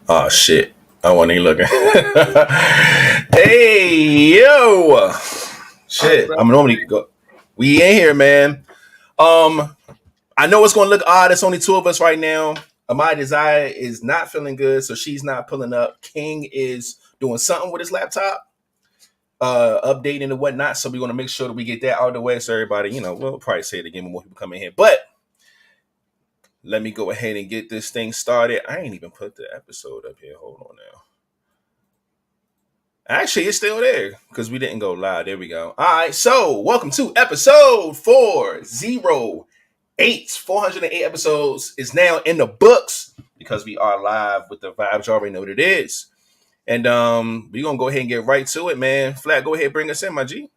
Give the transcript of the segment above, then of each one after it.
Oh shit. I wasn't even looking. Hey yo. Shit. I'm normally go. We in here, man. Um, I know it's gonna look odd. It's only two of us right now. My desire is not feeling good, so she's not pulling up. King is doing something with his laptop, updating and whatnot. So we want to make sure that we get that out of the way. So everybody, we'll probably say it again when more people come in here. But let me go ahead and get this thing started. I ain't even put the episode up here. Hold on now. Actually, it's still there because we didn't go live. There we go. All right. So, welcome to episode 408. 408 episodes is now in the books because we are live with the vibes. You already know what it is. And we're going to go ahead and get right to it, man. Flat, go ahead, bring us in, my G.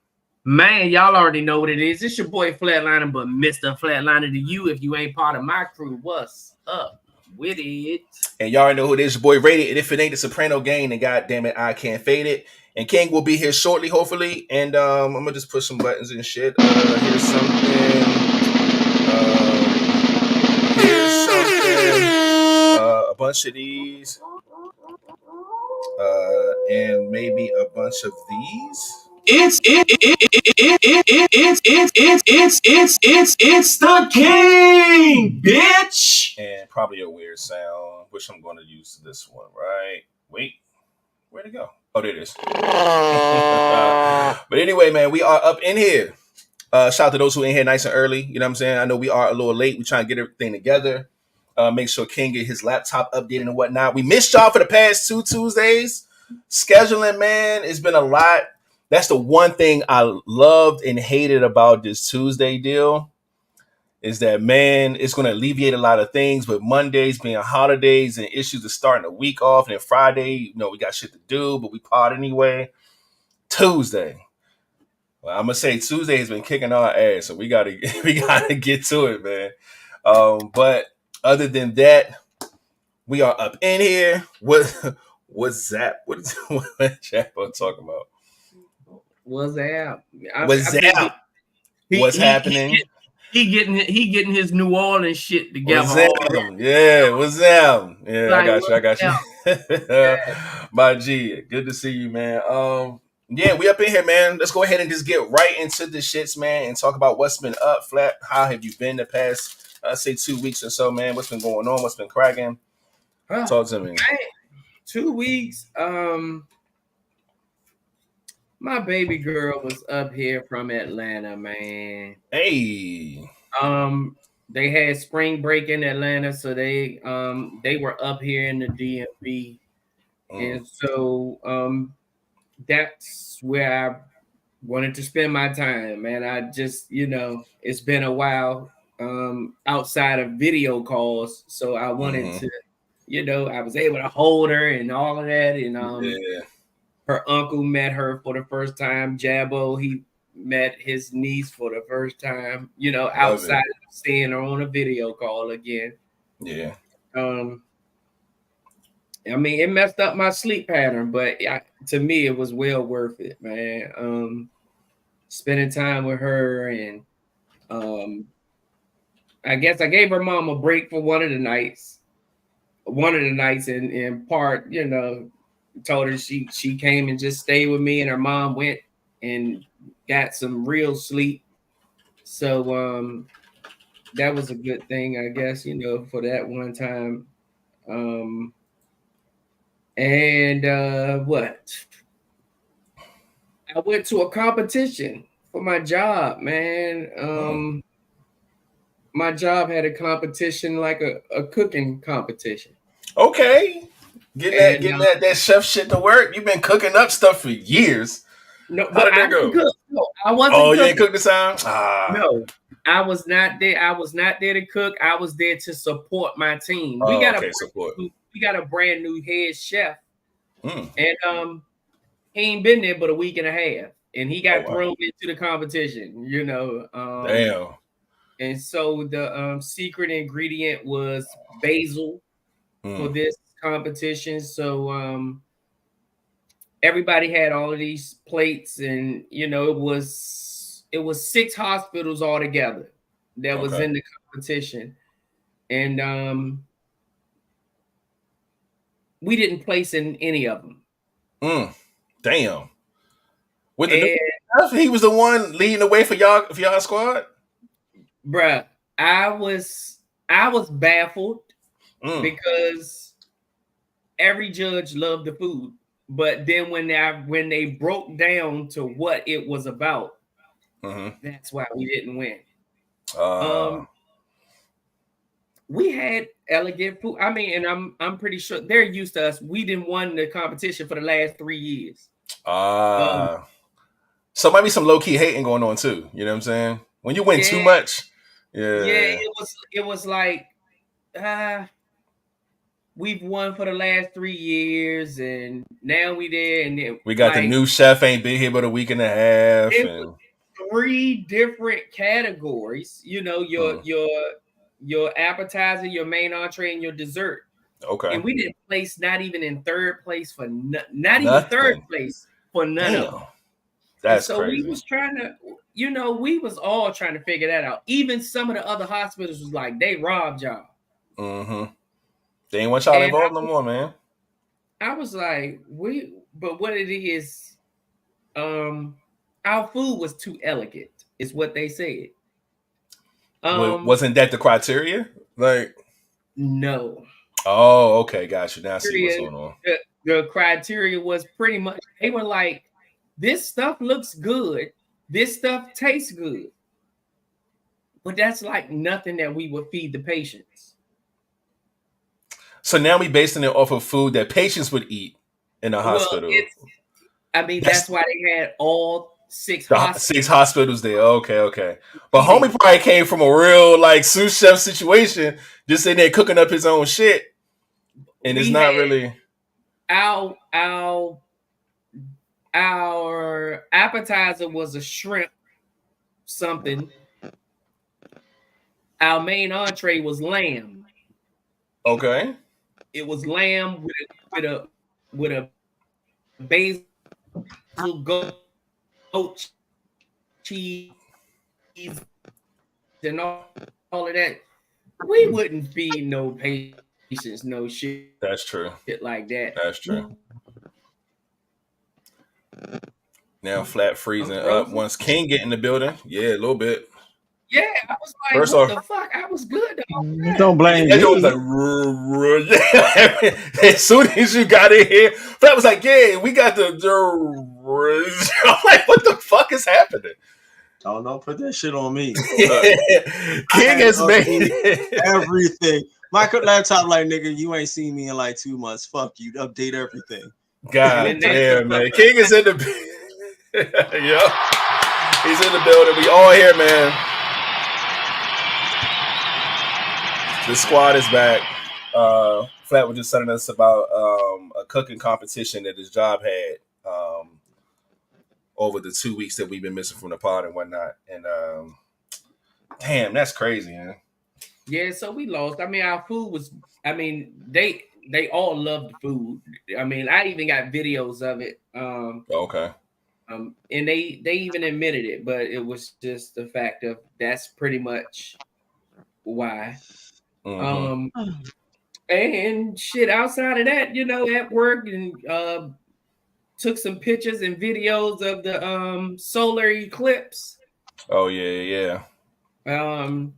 Man, y'all already know what it is. It's your boy Flatliner, but Mr. Flatliner to you if you ain't part of my crew. What's up with it? And y'all already know who it is, your boy Rated. And if it ain't the Soprano gang, then goddamn it, I can't fade it. And King will be here shortly, hopefully. And I'm gonna just push some buttons and shit. Here's something. A bunch of these. And maybe a bunch of these. It's the king, bitch. And probably a weird sound, which I'm going to use this one, right? Wait, where'd it go? Oh, there it is. But anyway, man, we are up in here. Shout out to those who in here nice and early. You know what I'm saying? I know we are a little late. We trying to get everything together. Make sure King get his laptop updated and whatnot. We missed y'all for the past 2 Tuesdays. Scheduling, man, it's been a lot. That's the one thing I loved and hated about this Tuesday deal is that, man, it's going to alleviate a lot of things, but Mondays being holidays and issues of starting a week off, and then Friday, we got shit to do, but we pod anyway. Tuesday. Well, I'm going to say Tuesday has been kicking our ass, so we got to get to it, man. But other than that, we are up in here. What's that? What's Chapo talking about? What's that? What's that? What's happening? He getting his New Orleans shit together. What's that? Yeah, what's that? Yeah, like, I got you. Yeah. My G, good to see you, man. Yeah, we up in here, man. Let's go ahead and just get right into the shits, man, and talk about what's been up, Flat. How have you been the past, say 2 weeks or so, man? What's been going on? What's been cracking? Talk to me. 2 weeks. My baby girl was up here from Atlanta, man. Hey. They had spring break in Atlanta, so they were up here in the DMV. And so that's where I wanted to spend my time, man. I just, it's been a while outside of video calls, so I wanted to, I was able to hold her and all of that, and her uncle met her for the first time. Jabbo, he met his niece for the first time, outside of seeing her on a video call again. Yeah. I mean, it messed up my sleep pattern, but to me, it was well worth it, man. Spending time with her, and I guess I gave her mom a break for one of the nights. In part, told her she came and just stayed with me, and her mom went and got some real sleep. So that was a good thing, I guess, for that one time. And what? I went to a competition for my job, man. My job had a competition, like a cooking competition. Okay. Getting that chef shit to work. You've been cooking up stuff for years. No, how did that go? No, I wasn't. Oh, you ain't cooked this time? No, I was not there. I was not there to cook. I was there to support my team. We got a brand new head chef, and he ain't been there but a week and a half, and he got thrown into the competition. Damn. And so the secret ingredient was basil for this competition. So everybody had all of these plates, and it was 6 hospitals altogether that was in the competition. And we didn't place in any of them. Damn. With the new stuff, he was the one leading the way for y'all squad. Bruh, I was baffled because every judge loved the food, but then when they broke down to what it was about, that's why we didn't win. We had elegant food. I mean, and I'm pretty sure they're used to us. We didn't won the competition for the last 3 years. So might be some low key hating going on too. You know what I'm saying? When you win too much, it was like we've won for the last 3 years, and now we there, and then, we got the new chef ain't been here but a week and a half. And 3 different categories. You know, your appetizer, your main entree, and your dessert. Okay. And we didn't place not even in third place for not even third place for none of them. That's so crazy. We was trying to, we was all trying to figure that out. Even some of the other hospitals was like, they robbed y'all. They ain't want y'all involved no more, man. I was like, but what it is, our food was too elegant, is what they said. Wasn't that the criteria? Like, no. Oh, okay, got you. Now I see what's going on. The criteria was pretty much, they were like, this stuff looks good. This stuff tastes good. But that's like nothing that we would feed the patients. So now we basing it off of food that patients would eat in a hospital. That's why they had all 6 hospitals. 6 hospitals there. Okay. But homie probably came from a real like sous chef situation, just in there cooking up his own shit. And it's not really our appetizer was a shrimp something. Our main entree was lamb. Okay. It was lamb with a basil goat cheese and all of that. We wouldn't feed no patients no shit. That's true. Shit like that. That's true. Now flat freezing up. Once King get in the building, yeah, a little bit. Yeah, I was like, first what the fuck? I was good though. Don't blame me. Was like, as soon as you got in here, Flat was like, yeah, we got the. I'm like, what the fuck is happening? Oh no, put that shit on me. King has made everything. My laptop, like, nigga, you ain't seen me in like 2 months. Fuck you. Update everything. God damn, man. King is in the yeah. He's in the building. We all here, man. The squad is back. Flat was just telling us about a cooking competition that his job had over the 2 weeks that we've been missing from the pod and whatnot. And damn, that's crazy, man. Yeah, so we lost. I mean, our food was, they all loved the food. I mean, I even got videos of it. Okay. And they even admitted it, but it was just the fact of that's pretty much why. And shit, outside of that, at work and took some pictures and videos of the solar eclipse. Oh yeah. And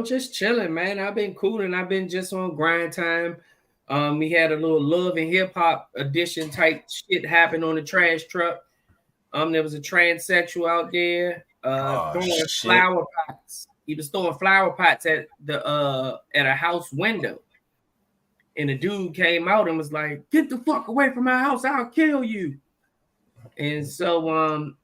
just chilling, man. I've been cool and I've been just on grind time. We had a little love and hip hop edition type shit happen on the trash truck. There was a transsexual out there throwing flower pots. He was throwing flower pots at a house window. And the dude came out and was like, "Get the fuck away from my house, I'll kill you." And so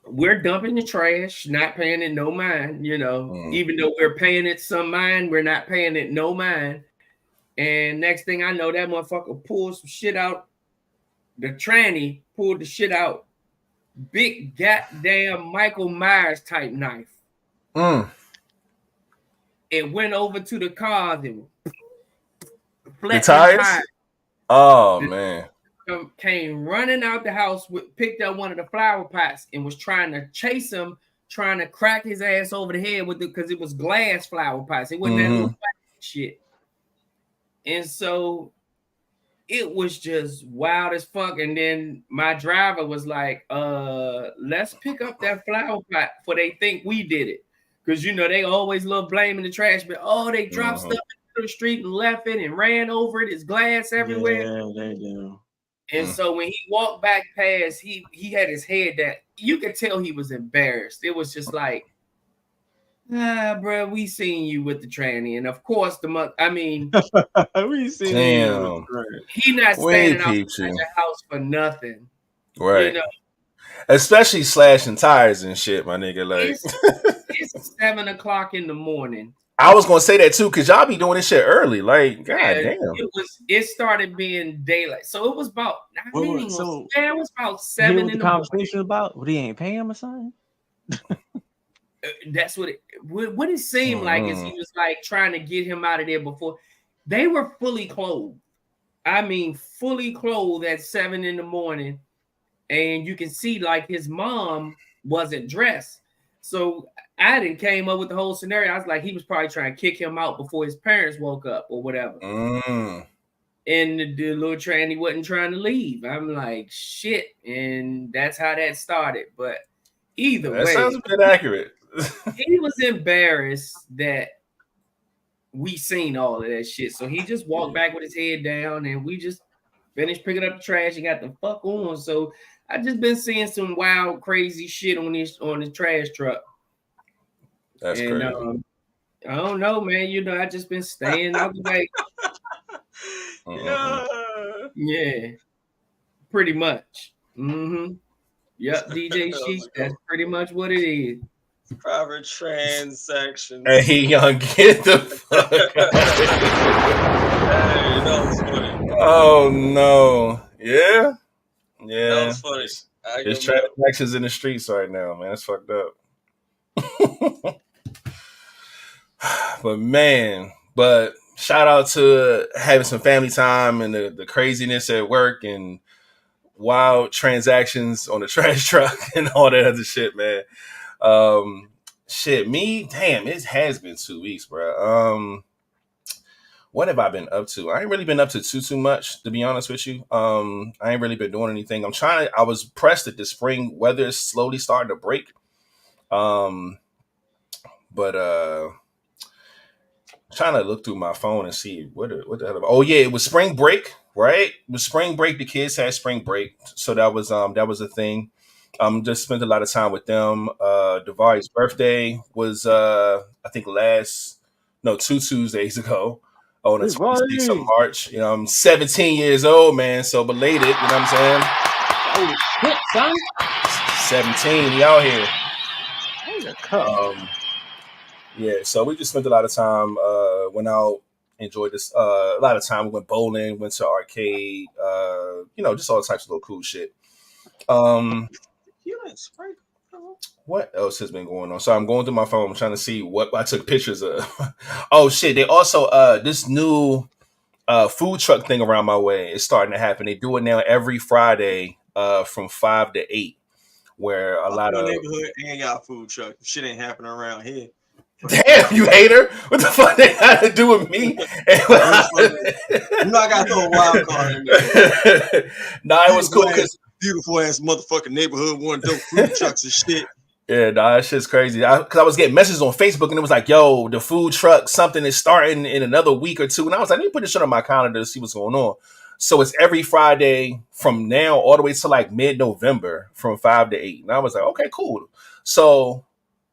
we're dumping the trash, not paying it no mind, even though we're paying it some mind, we're not paying it no mind. And next thing I know, that motherfucker pulled some shit out. The tranny pulled the shit out. Big goddamn Michael Myers type knife. It went over to the cars and the tires? Oh, man. Came running out the house, picked up one of the flower pots and was trying to chase him, trying to crack his ass over the head with it because it was glass flower pots. It wasn't that little shit. And so it was just wild as fuck. And then my driver was like, let's pick up that flower pot for they think we did it. Because they always love blaming the trash, but they dropped stuff into the street and left it and ran over it. It's glass everywhere. Yeah, they do. And so when he walked back past, he had his head down. You could tell he was embarrassed. It was just like, bro, we seen you with the tranny. And of course, we seen him. He not standing outside your house for nothing. Right. Especially slashing tires and shit, my nigga. Like it's 7 o'clock in the morning. I was gonna say that too, because y'all be doing this shit early. Like, god damn. It started being daylight. So it was about it was about 7 in the conversation morning. About what, he ain't paying him or something? That's what it seemed like is he was like trying to get him out of there before they were fully clothed. I mean, fully clothed at 7 in the morning. And you can see like his mom wasn't dressed. So I didn't came up with the whole scenario. I was like, he was probably trying to kick him out before his parents woke up or whatever. And the little tranny wasn't trying to leave. I'm like, shit. And that's how that started. But either way. That sounds a bit accurate. He was embarrassed that we seen all of that shit. So he just walked back with his head down and we just finished picking up the trash and got the fuck on. So I just been seeing some wild, crazy shit on the trash truck. That's crazy. I don't know, man. I just been staying out the way. Yeah, pretty much. Yep, DJ Sheik. That's pretty much what it is. Private transaction. Hey, young, get the fuck out. Hey, that was funny. Oh no. Yeah. That was funny. There's transactions in the streets right now, man. That's fucked up. But shout out to having some family time and the craziness at work and wild transactions on the trash truck and all that other shit, man. It has been 2 weeks, bro. What have I been up to? I ain't really been up to too much, to be honest with you. I ain't really been doing anything. I was pressed that the spring weather is slowly starting to break. Trying to look through my phone and see what the hell. Oh yeah, it was spring break, right? It was spring break. The kids had spring break, so that was a thing. Just spent a lot of time with them. Devari's birthday was I think 2 Tuesdays ago. On the 26th of March. I'm 17 years old, man. So belated, you know what I'm saying? Oh shit, son. 17, he out here. Yeah, so we just spent a lot of time, went out, enjoyed this, a lot of time. We went bowling, went to arcade, just all types of little cool shit. What else has been going on? So I'm going through my phone. I'm trying to see what I took pictures of. Oh shit! They also this new food truck thing around my way is starting to happen. They do it now every Friday from 5 to 8, where a lot of neighborhood and y'all food truck shit ain't happening around here. Damn, you hater! What the fuck they got to do with me? I got to throw a wild card in there. Nah, it was cool because beautiful ass motherfucking neighborhood, one dope food trucks and shit. Yeah, that shit's crazy. Because I was getting messages on Facebook and it was like, yo, the food truck, something is starting in another week or two. And I was like, let me put this shit on my calendar to see what's going on. So it's every Friday from now all the way to like mid-November from 5 to 8. And I was like, okay, cool. So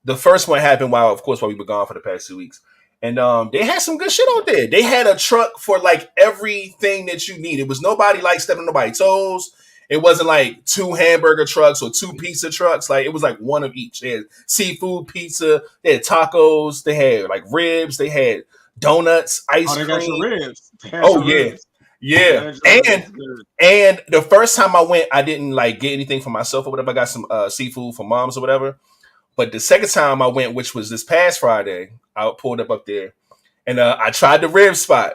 the first one happened while we were gone for the past 2 weeks. And they had some good shit out there. They had a truck for like everything that you need. It was nobody like stepping on nobody's toes. It wasn't like 2 hamburger trucks or 2 pizza trucks. Like it was like one of each. They had seafood, pizza, they had tacos, they had like ribs, they had donuts, ice cream. Got some ribs. Oh yeah. Ribs. Yeah. And the first time I went, I didn't like get anything for myself or whatever. I got some seafood for moms or whatever. But the second time I went, which was this past Friday, I pulled up there and I tried the rib spot.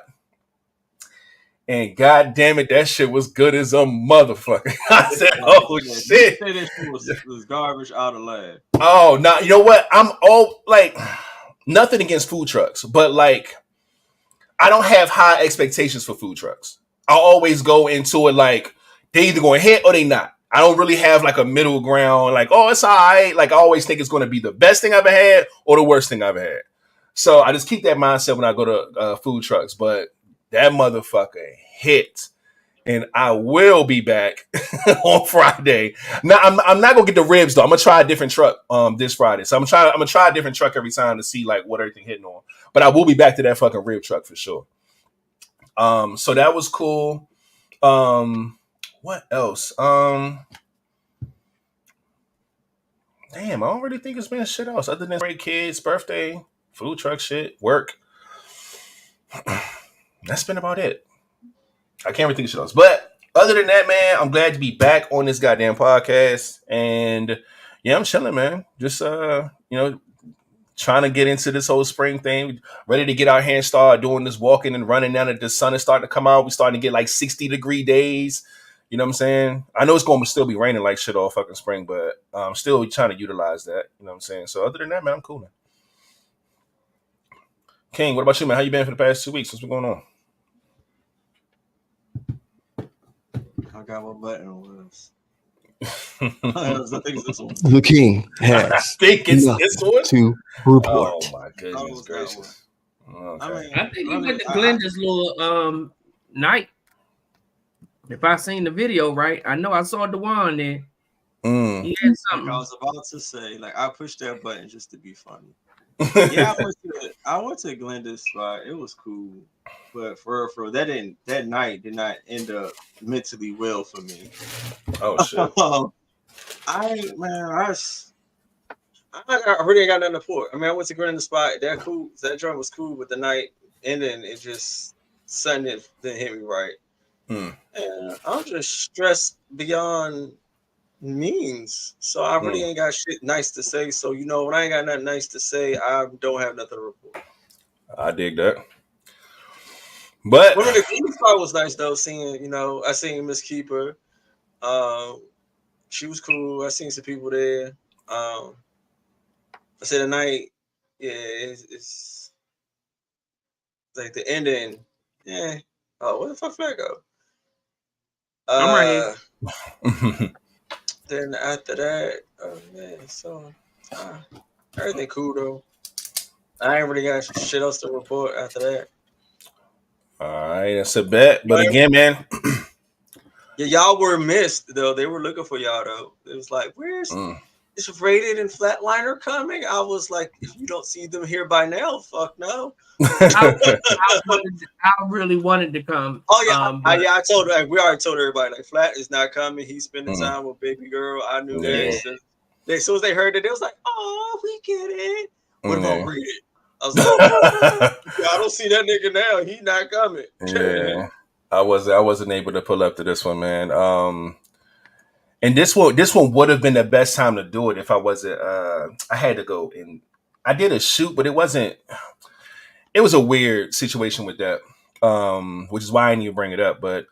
And god damn it, that shit was good as a motherfucker. I said, oh shit. You said that was garbage out of line. Oh, nah, you know what? I'm all like, nothing against food trucks, but like, I don't have high expectations for food trucks. I always go into it like they either going to hit or they not. I don't really have like a middle ground, like, oh, it's all right. Like, I always think it's going to be the best thing I've ever had or the worst thing I've ever had. So I just keep that mindset when I go to food trucks. But that motherfucker hit. And I will be back on Friday. Now I'm not gonna get the ribs though. I'm gonna try a different truck this Friday. So I'm gonna try a different truck every time to see like what everything hitting on. But I will be back to that fucking rib truck for sure. So that was cool. What else? Damn, I don't really think it's been shit else other than great kids, birthday, food truck shit, work. That's been about it. I can't really think of shit else. But other than that, man, I'm glad to be back on this goddamn podcast. And yeah, I'm chilling, man. Just trying to get into this whole spring thing. Ready to get out here and start doing this walking and running now that the sun is starting to come out. We're starting to get like 60-degree days. You know what I'm saying? I know it's going to still be raining like shit all fucking spring, but I'm still trying to utilize that. You know what I'm saying? So other than that, man, I'm cool, man. King, what about you, man? How you been for the past 2 weeks? What's been going on? I got my button was. I think it's this one. The king has. I think it's this one to report. Oh my goodness gracious! Okay. I think he went to Glenda's little night. If I seen the video right, I know I saw Dewan there. He had something. I was about to say, like, I pushed that button just to be funny. Yeah, I went to Glenda's spot. It was cool, but for that night did not end up mentally well for me. Oh shit! I really ain't got nothing to report. I mean, I went to Glenda's spot. That joint was cool, but the night ending, it just suddenly didn't hit me right. And I'm just stressed beyond means, so I really ain't got shit nice to say. So when I ain't got nothing nice to say, I don't have nothing to report. I dig that. But the Green spot was nice though. Seeing I seen Miss Keeper. She was cool. I seen some people there. I said the night, yeah, it's like the ending. Yeah. Oh, where the fuck Flag go? I'm right here. Then after that, oh man, so everything cool though. I ain't really got shit else to report after that. All right, that's a bet. But again, man, yeah, y'all were missed though. They were looking for y'all though. It was like, where's is Rated and Flatliner coming? I was like, if you don't see them here by now, fuck no. I really wanted to come. Oh yeah, I told her. We already told everybody like Flat is not coming. He's spending time with baby girl. I knew that. As soon as they heard it, they was like, "Oh, we get it." What about Rated? I was like, I don't see that nigga now. He not coming. Yeah, I wasn't able to pull up to this one, man. And this one would have been the best time to do it if I wasn't. I had to go and I did a shoot, but it wasn't. It was a weird situation with that, which is why I didn't even bring it up. But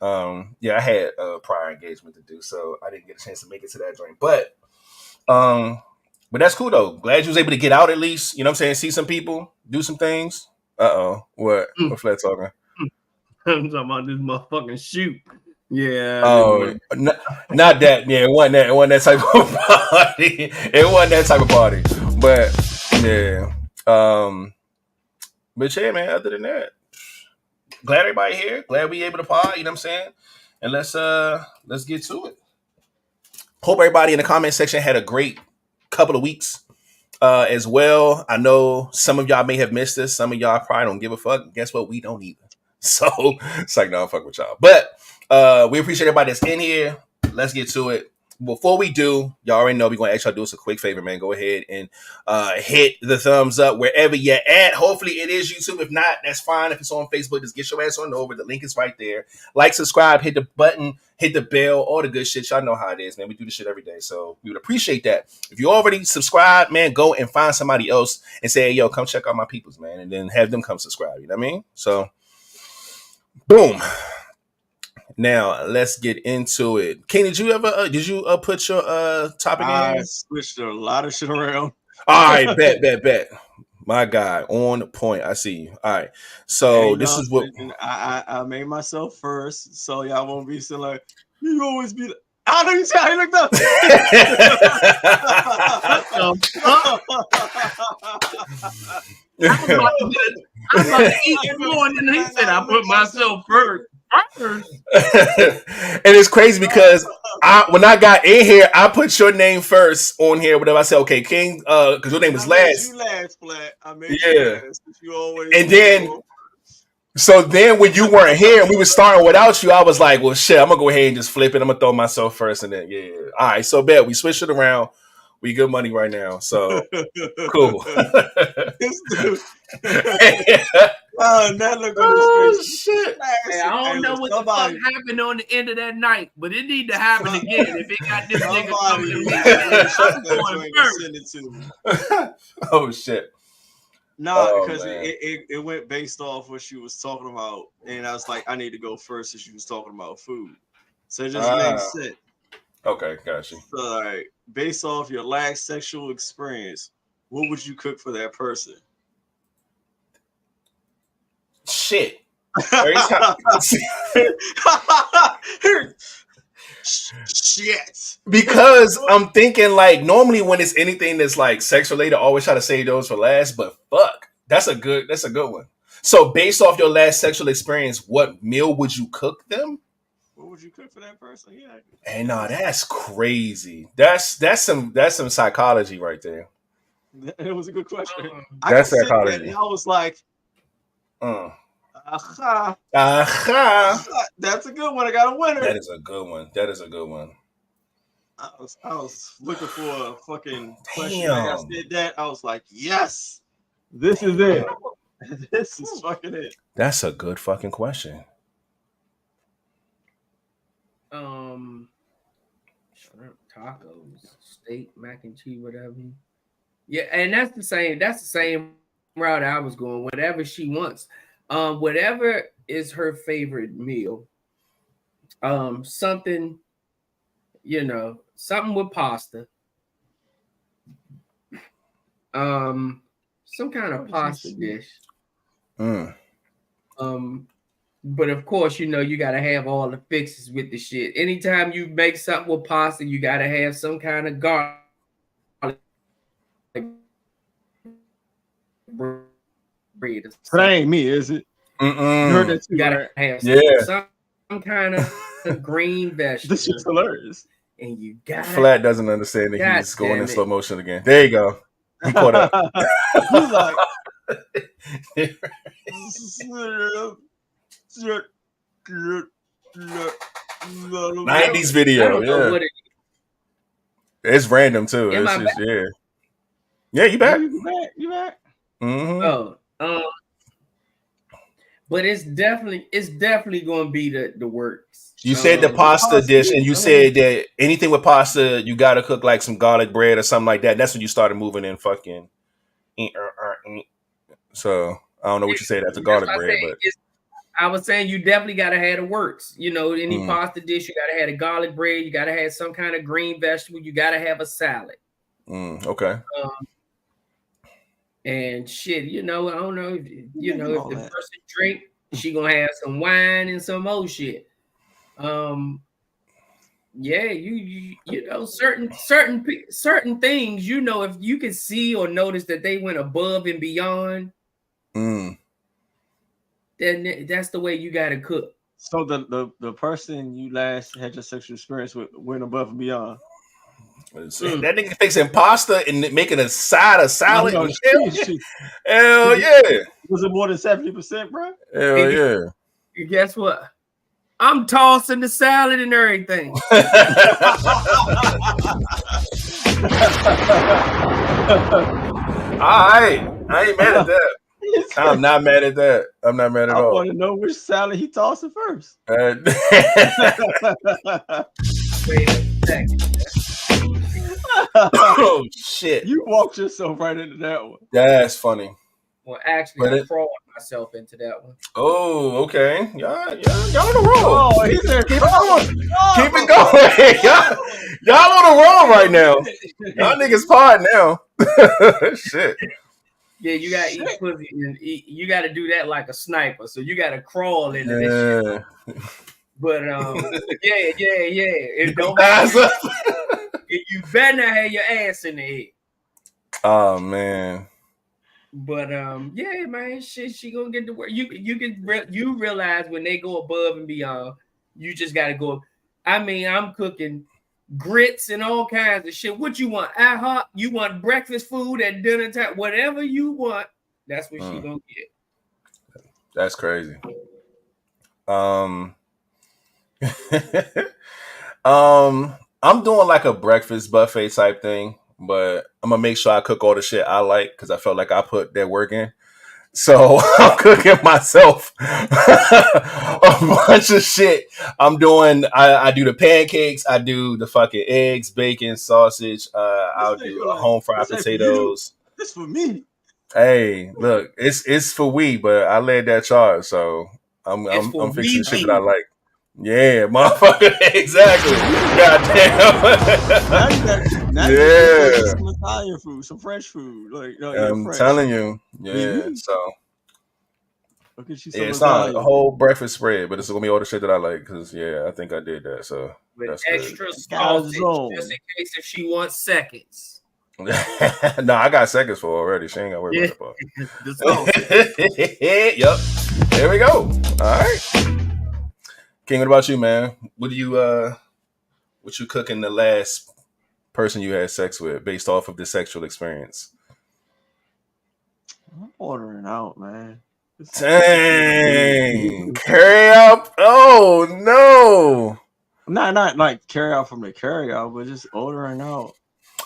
yeah, I had a prior engagement to do, so I didn't get a chance to make it to that joint. But that's cool though. Glad you was able to get out at least. You know what I'm saying? See some people, do some things. What? What Flat talking? I'm talking about this motherfucking shoot. Yeah. Oh, not that. Yeah, it wasn't that type of party. It wasn't that type of party. But yeah. But yeah, man, other than that, glad everybody here. Glad we able to pod, you know what I'm saying? And let's get to it. Hope everybody in the comment section had a great couple of weeks as well. I know some of y'all may have missed this. Some of y'all probably don't give a fuck. Guess what? We don't either. So it's like, no, fuck with y'all. But we appreciate everybody that's in here. Let's get to it. Before we do, y'all already know we're going to ask y'all to do us a quick favor, man. Go ahead and hit the thumbs up wherever you're at. Hopefully it is YouTube. If not, that's fine. If it's on Facebook, just get your ass on over. The link is right there. Like, subscribe, hit the button, hit the bell, all the good shit. Y'all know how it is, man. We do this shit every day. So we would appreciate that. If you already subscribed, man, go and find somebody else and say, hey, yo, come check out my peoples, man. And then have them come subscribe. You know what I mean? So, boom. Now let's get into it. King, did you put your topic in? I switched a lot of shit around. All right, bet. My guy, on point. I see you. All right. So this is what I made myself first, so y'all won't be so like you always be. I don't even see how he looked up. I'm about to eat it more, and he said I put myself first. And it's crazy because when I got in here, I put your name first on here. Whatever I said, okay, King, because your name was last. You last, Flat. I made you last. You always. And then, so then when you weren't here and we were starting without you, I was like, well, shit, I'm gonna go ahead and just flip it. I'm gonna throw myself first, and then all right. So bet we switched it around. We good money right now, so cool. This dude. That look on his face. Shit. Hey, I don't know what the fuck happened on the end of that night, but it need to happen again. If it got this nigga coming Oh shit. No, because it went based off what she was talking about, and I was like, I need to go first, as she was talking about food, so it just makes sense. Okay, gotcha. So, like, based off your last sexual experience, what would you cook for that person? Shit. Shit. Because I'm thinking, like, normally when it's anything that's like sex related, I always try to save those for last. But fuck, that's a good one. So, based off your last sexual experience, what meal would you cook them? What would you cook for that person? Yeah. Hey, no, that's crazy. That's some psychology right there. It was a good question. That's psychology. And I was like, aha. That's a good one. I got a winner. That is a good one. I was looking for a fucking question. Like I said that. I was like, yes, this is it. This is fucking it. That's a good fucking question. Shrimp tacos, steak, mac and cheese, whatever. Yeah, and that's the same route I was going. Whatever she wants, whatever is her favorite meal. Something, something with pasta. Some kind of pasta dish. But of course, you got to have all the fixes with the shit. Anytime you make something with pasta, you got to have some kind of garlic bread. That ain't me, is it? You heard that too, you got to have some kind of green vegetable. This is hilarious. And you got Flat doesn't understand that he's going in slow motion again. There you go. He caught up. He's like, 90s video, yeah. It's random too. It's just, yeah, you back. You back. Mm-hmm. But it's definitely going to be the works. You said the pasta dish, and you said that anything with pasta, you got to cook like some garlic bread or something like that. That's when you started moving in fucking. So I don't know what you said after garlic bread, but I was saying you definitely got to have the works. Any pasta dish, you got to have a garlic bread. You got to have some kind of green vegetable. You got to have a salad. Okay. And shit, I don't know. If the person drink, she gonna have some wine and some old shit. Yeah, you certain things. If you can see or notice that they went above and beyond. Then that's the way you gotta cook. So the person you last had your sexual experience with went above and beyond. That nigga fixing pasta and making a side of salad. Hell yeah! Was it more than 70%, bro? Hell yeah! Guess what? I'm tossing the salad and everything. All right, I ain't mad at that. I'm not mad at that. I'm not mad at all. I want to know which salad he tossing first. Wait a second. Oh shit! You walked yourself right into that one. That's funny. Well, actually, I fraud myself into that one. Oh, okay. Y'all on the roll. Oh, he's there. Keep it going. Keep it going. y'all on the roll right now. Y'all niggas pod now. Shit. Yeah, you gotta eat pussy, and you gotta do that like a sniper. So you gotta crawl into this shit. But yeah. It don't matter. You better not have your ass in the head. Oh man. But yeah, man, shit, she gonna get to work. You realize when they go above and beyond, you just gotta go. I mean, I'm cooking grits and all kinds of shit. What you want? IHOP? You want breakfast food at dinner time? Whatever you want, that's what she gonna get. That's crazy. I'm doing like a breakfast buffet type thing, but I'm gonna make sure I cook all the shit I like because I felt like I put that work in. So I'm cooking myself a bunch of shit. I'm doing. I do the pancakes. I do the fucking eggs, bacon, sausage. I'll do home fried potatoes. This for me. Hey, look, it's for we, but I led that charge, so I'm fixing shit that I like. Yeah, motherfucker. Exactly. Goddamn. Now you got some Italian food, some French food. I'm telling you. Yeah. So. Look at you. Yeah, it's not a whole breakfast spread, but it's gonna be all the shit that I like because I think I did that. So with extra sausage, just in case if she wants seconds. No, I got seconds for her already. She ain't got to worry about that. Yep. There we go. All right. King, what about you, man? What you cooking the last person you had sex with based off of the sexual experience? I'm ordering out, man. Dang. Carry out? Oh, no. Not like carry out from the carry out, but just ordering out.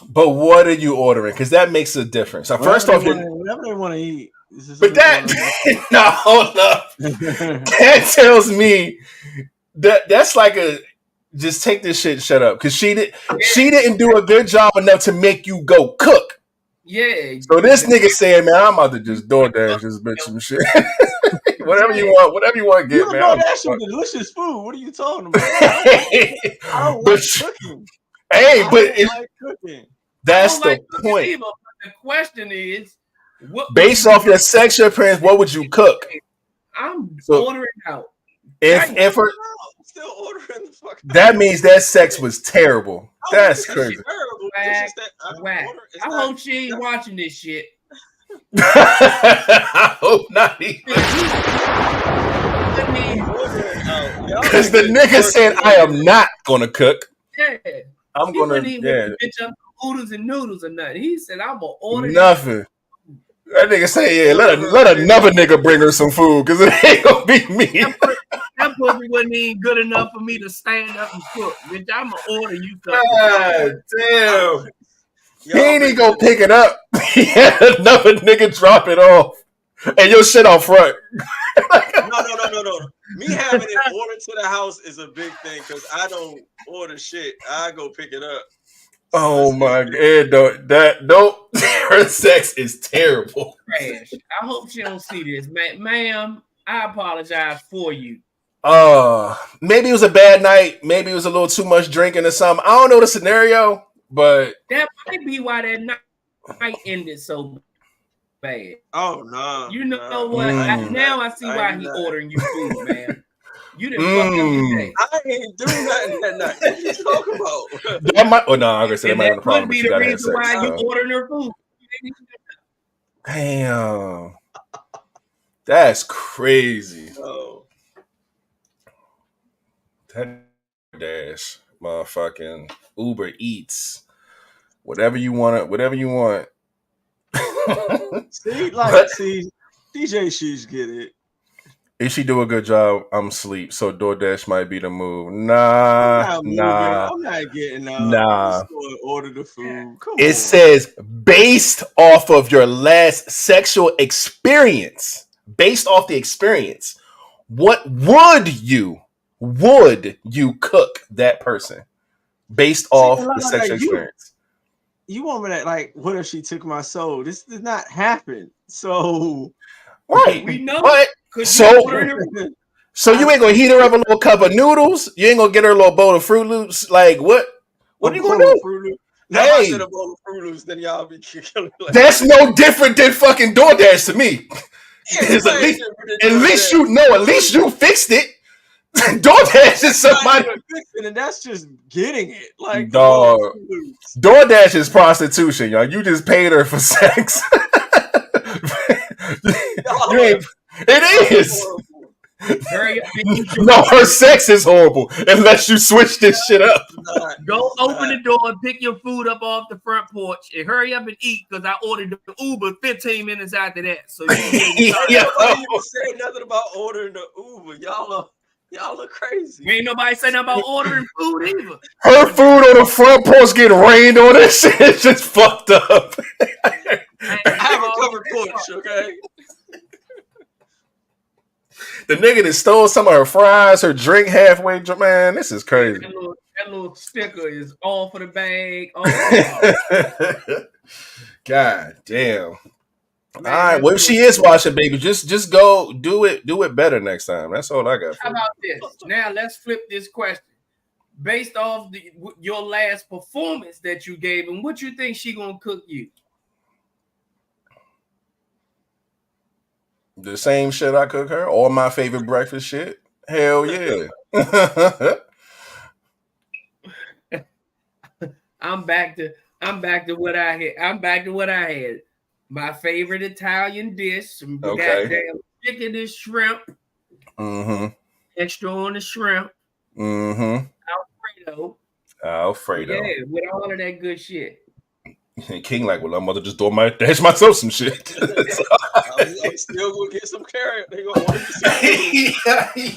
But what are you ordering? Because that makes a difference. So first off, whatever they want to eat. But that no, hold up. That tells me that's like a just take this shit and shut up. Because she didn't do a good job enough to make you go cook. Yeah. So this nigga saying, man, I'm about to just DoorDash this bitch some shit. whatever you want, get, man. DoorDash some delicious food. What are you talking about? I don't like cooking. Hey, that's the point. Either, the question is, based off your sexual appearance, what would you cook? I'm ordering out. If her, I'm still ordering the fuck. That means that sex was terrible. That's crazy. I hope she ain't watching this shit. I hope not either. Because the nigga said I am not gonna cook. Yeah. I'm gonna bitch up oodles and noodles or nothing. He said I'm gonna order nothing. That nigga say, let another nigga bring her some food because it ain't gonna be me. That pussy wasn't even good enough for me to stand up and cook. Bitch, I'm gonna order you something. God damn. He ain't even gonna pick it up. He had another nigga drop it off. And your shit out front. No. Me having it ordered to the house is a big thing because I don't order shit. I go pick it up. Oh my god, her sex is terrible. Trash. I hope she don't see this. Ma'am, I apologize for you. Maybe it was a bad night. Maybe it was a little too much drinking or something. I don't know the scenario, but that might be why that night ended so bad. Oh no! You know what? Now I see why he ordering you food, man. You didn't fuck up your day. I ain't doing nothing that night. What you talking about? That might. Oh no, I'm gonna say that might have a problem. Could be the reason why you ordering her food. Damn, that's crazy. Oh. That dash, motherfucking Uber Eats, whatever you want. see, DJ Sheesh get it. If she do a good job, I'm asleep. So DoorDash might be the move. Nah. I'm not getting up. Nah. I'm just order the food. It says based off of your last sexual experience. Based off the experience, what would you cook that person based off the sexual experience? You want me to what if she took my soul? This did not happen. So right, we know. But so you ain't gonna heat her up a little cup of noodles. You ain't gonna get her a little bowl of Fruit Loops. Like what? What are you gonna do? Now I said a bowl of Fruit Loops, then y'all be killing. That's no different than fucking DoorDash to me. At least you know. At least you fixed it. DoorDash is somebody fixing, and that's just getting it. Like, dog. DoorDash is prostitution, y'all. You just paid her for sex. It is. No, her sex is horrible unless you switch this shit up. Go open the door and pick your food up off the front porch and hurry up and eat because I ordered the Uber 15 minutes after that. So you even say nothing about ordering the Uber. Y'all are crazy. Ain't nobody saying nothing about ordering food either. Her food on the front porch getting rained on. This shit is just fucked up. I have a covered porch, okay? The nigga that stole some of her fries, her drink halfway. Man, this is crazy. That little sticker is all for the bag. God damn. Man, all right, well, if she is watching, baby, just go do it better next time. That's all I got. How about this? Now let's flip this question. Based off your last performance that you gave him, what you think she gonna cook you? The same shit I cook her, all my favorite breakfast shit. Hell yeah. I'm back to what I had. My favorite Italian dish, some goddamn chicken and shrimp. Mm-hmm. Extra on the shrimp. Mm-hmm. Alfredo. Yeah, with all of that good shit. And King like, well, I'm about to just dash myself some shit. I'm still gonna get some carrot. They gonna want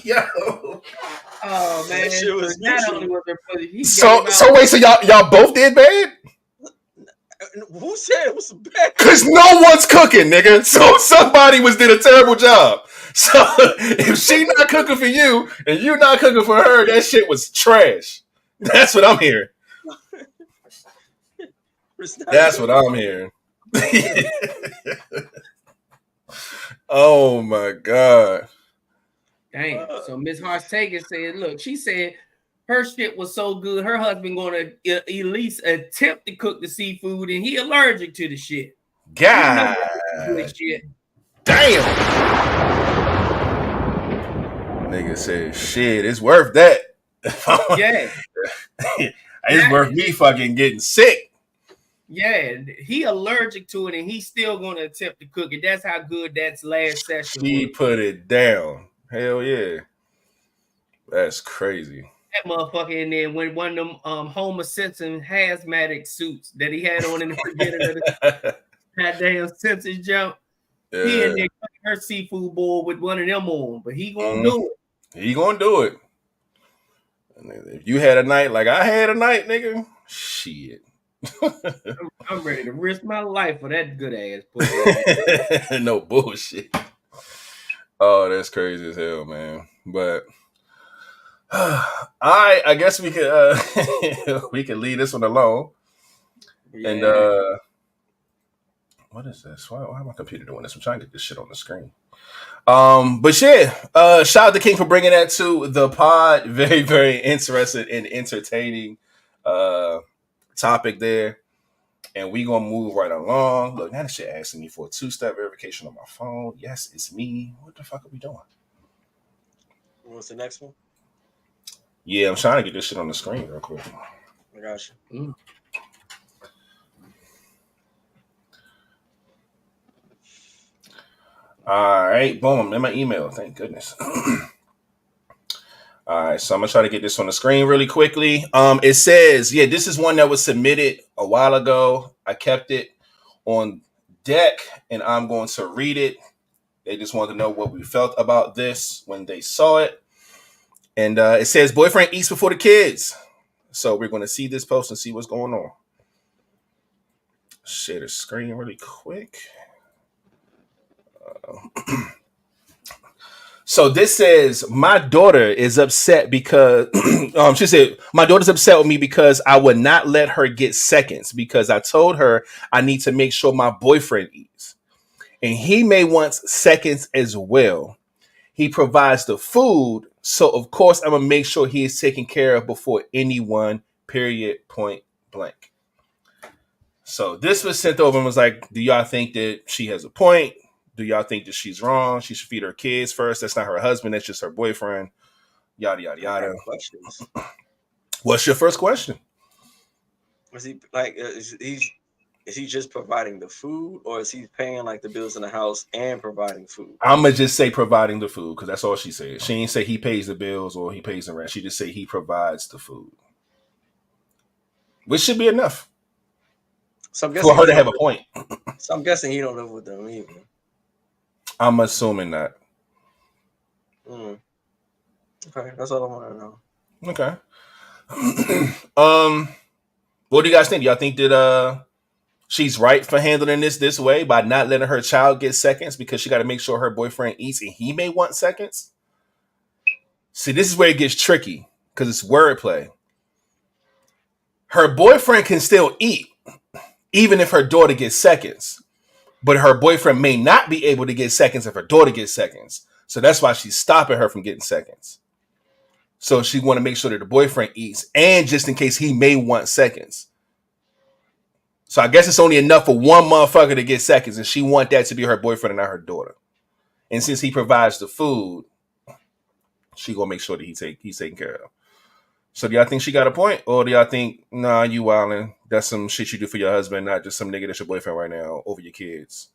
Yo. Oh man, shit was so wait, so y'all both did bad? Who said it was bad? Because no one's cooking, nigga. So somebody did a terrible job. So if she not cooking for you and you not cooking for her, that shit was trash. That's what I'm hearing. That's what I'm hearing. Oh my God. Dang. So Miss Hartagan said, look, she said her shit was so good, her husband gonna at least attempt to cook the seafood and he allergic to the shit. God. Shit. Damn. Nigga said, shit, it's worth that. Yeah. It's worth me fucking getting sick. Yeah, he allergic to it, and he's still going to attempt to cook it. That's how good that last session She was. put it down. Hell yeah. That's crazy. That motherfucker in there when one of them Homer Simpson hazmat suits that he had on in the beginning of the goddamn Simpsons jump. Yeah. He in there cooking her seafood bowl with one of them on, but he gonna do it. He gonna do it. And if you had a night like I had a night, nigga, shit. I'm ready to risk my life for that good ass pussy. No bullshit. Oh, that's crazy as hell, man. But I guess we could we can leave this one alone. Yeah. And what is this? Why my computer doing this? I'm trying to get this shit on the screen. But yeah, shout out to King for bringing that to the pod. Very, very interested and entertaining topic there. And we gonna move right along. Look, now this shit asking me for a 2-step verification on my phone. Yes, it's me. What the fuck are we doing? What's the next one? Yeah, I'm trying to get this shit on the screen real quick. I got you. All right, boom. I'm in my email. Thank goodness. All right, so I'm gonna try to get this on the screen really quickly. It says, yeah, this is one that was submitted a while ago. I kept it on deck, and I'm going to read it. They just wanted to know what we felt about this when they saw it. And it says, boyfriend eats before the kids. So we're going to see this post and see what's going on. Share the screen really quick. So this says, my daughter is upset because she said, my daughter's upset with me because I would not let her get seconds because I told her I need to make sure my boyfriend eats. And he may want seconds as well. He provides the food. So, of course, I'm going to make sure he is taken care of before anyone, period, point blank. So this was sent over and was like, do y'all think that she has a point? Do y'all think that she's wrong? She should feed her kids first. That's not her husband. That's just her boyfriend. Yada, yada, yada. Questions. What's your first question? Is he like, is he just providing the food, or is he paying like the bills in the house and providing food? I'm going to just say providing the food, because that's all she said. She ain't say he pays the bills or he pays the rent. She just say he provides the food, which should be enough for her to have a point. So I'm guessing he don't live with them either. I'm assuming that. Okay, that's all I want to know. Okay. What do you guys think? Y'all think that she's right for handling this way by not letting her child get seconds because she got to make sure her boyfriend eats and he may want seconds? See, this is where it gets tricky because it's wordplay. Her boyfriend can still eat even if her daughter gets seconds, but her boyfriend may not be able to get seconds if her daughter gets seconds. So that's why she's stopping her from getting seconds. So she want to make sure that the boyfriend eats, and just in case he may want seconds. So I guess it's only enough for one motherfucker to get seconds, and she want that to be her boyfriend and not her daughter. And since he provides the food, she gonna make sure that he's taken care of. So do y'all think she got a point, or do y'all think, nah, you wildin'? That's some shit you do for your husband, not just some nigga that's your boyfriend right now over your kids?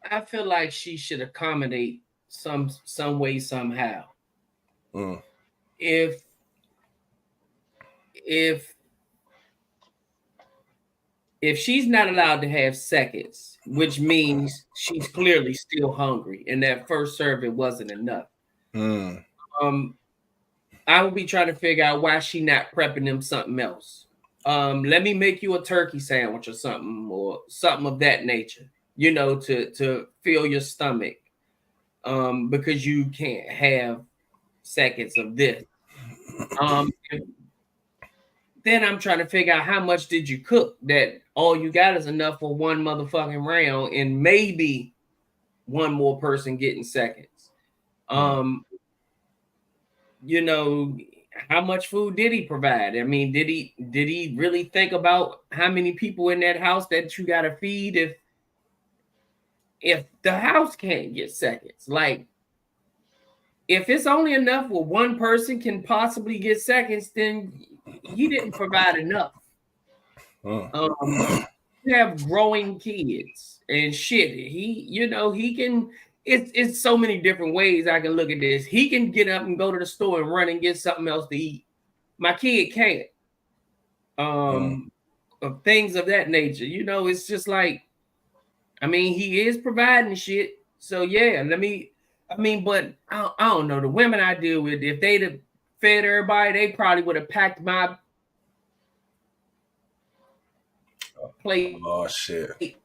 I feel like she should accommodate some way, somehow. If she's not allowed to have seconds, which means she's clearly still hungry, and that first serving wasn't enough. I would be trying to figure out why she not prepping them something else. Let me make you a turkey sandwich or something of that nature, to fill your stomach, because you can't have seconds of this. Then I'm trying to figure out how much did you cook that all you got is enough for one motherfucking round and maybe one more person getting seconds. How much food did he provide? I mean, did he really think about how many people in that house that you got to feed if the house can't get seconds? Like, if it's only enough where one person can possibly get seconds, then he didn't provide enough. You have growing kids and shit. He can. It's so many different ways I can look at this. He can get up and go to the store and run and get something else to eat. My kid can't. Of things of that nature. It's just like, I mean, he is providing shit. So yeah, but I don't know. The women I deal with, if they'd have fed everybody, they probably would have packed my plate. Oh shit!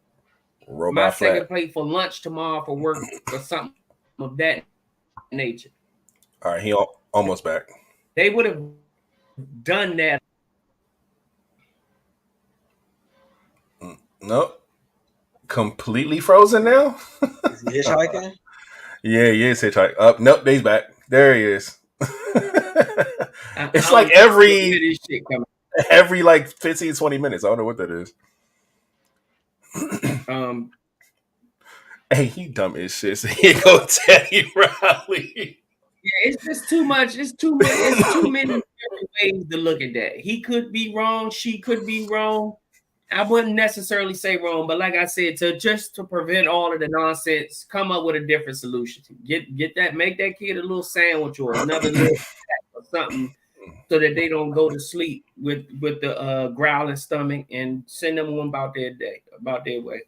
My second plate for lunch tomorrow for work or something of that nature. All right, he almost back. They would have done that. Nope. Completely frozen now. Is he hitchhiking? Yeah, he is hitchhiking. Nope, he's back. There he is. It's like every like 15, 20 minutes. I don't know what that is. Hey, he dumb as shit. So he go Teddy Riley. Yeah, it's just too much. It's too many different ways to look at that. He could be wrong. She could be wrong. I wouldn't necessarily say wrong, but like I said, to prevent all of the nonsense, come up with a different solution. Get that, make that kid a little sandwich or another little or something, so that they don't go to sleep with the growling stomach, and send them on about their day, about their way.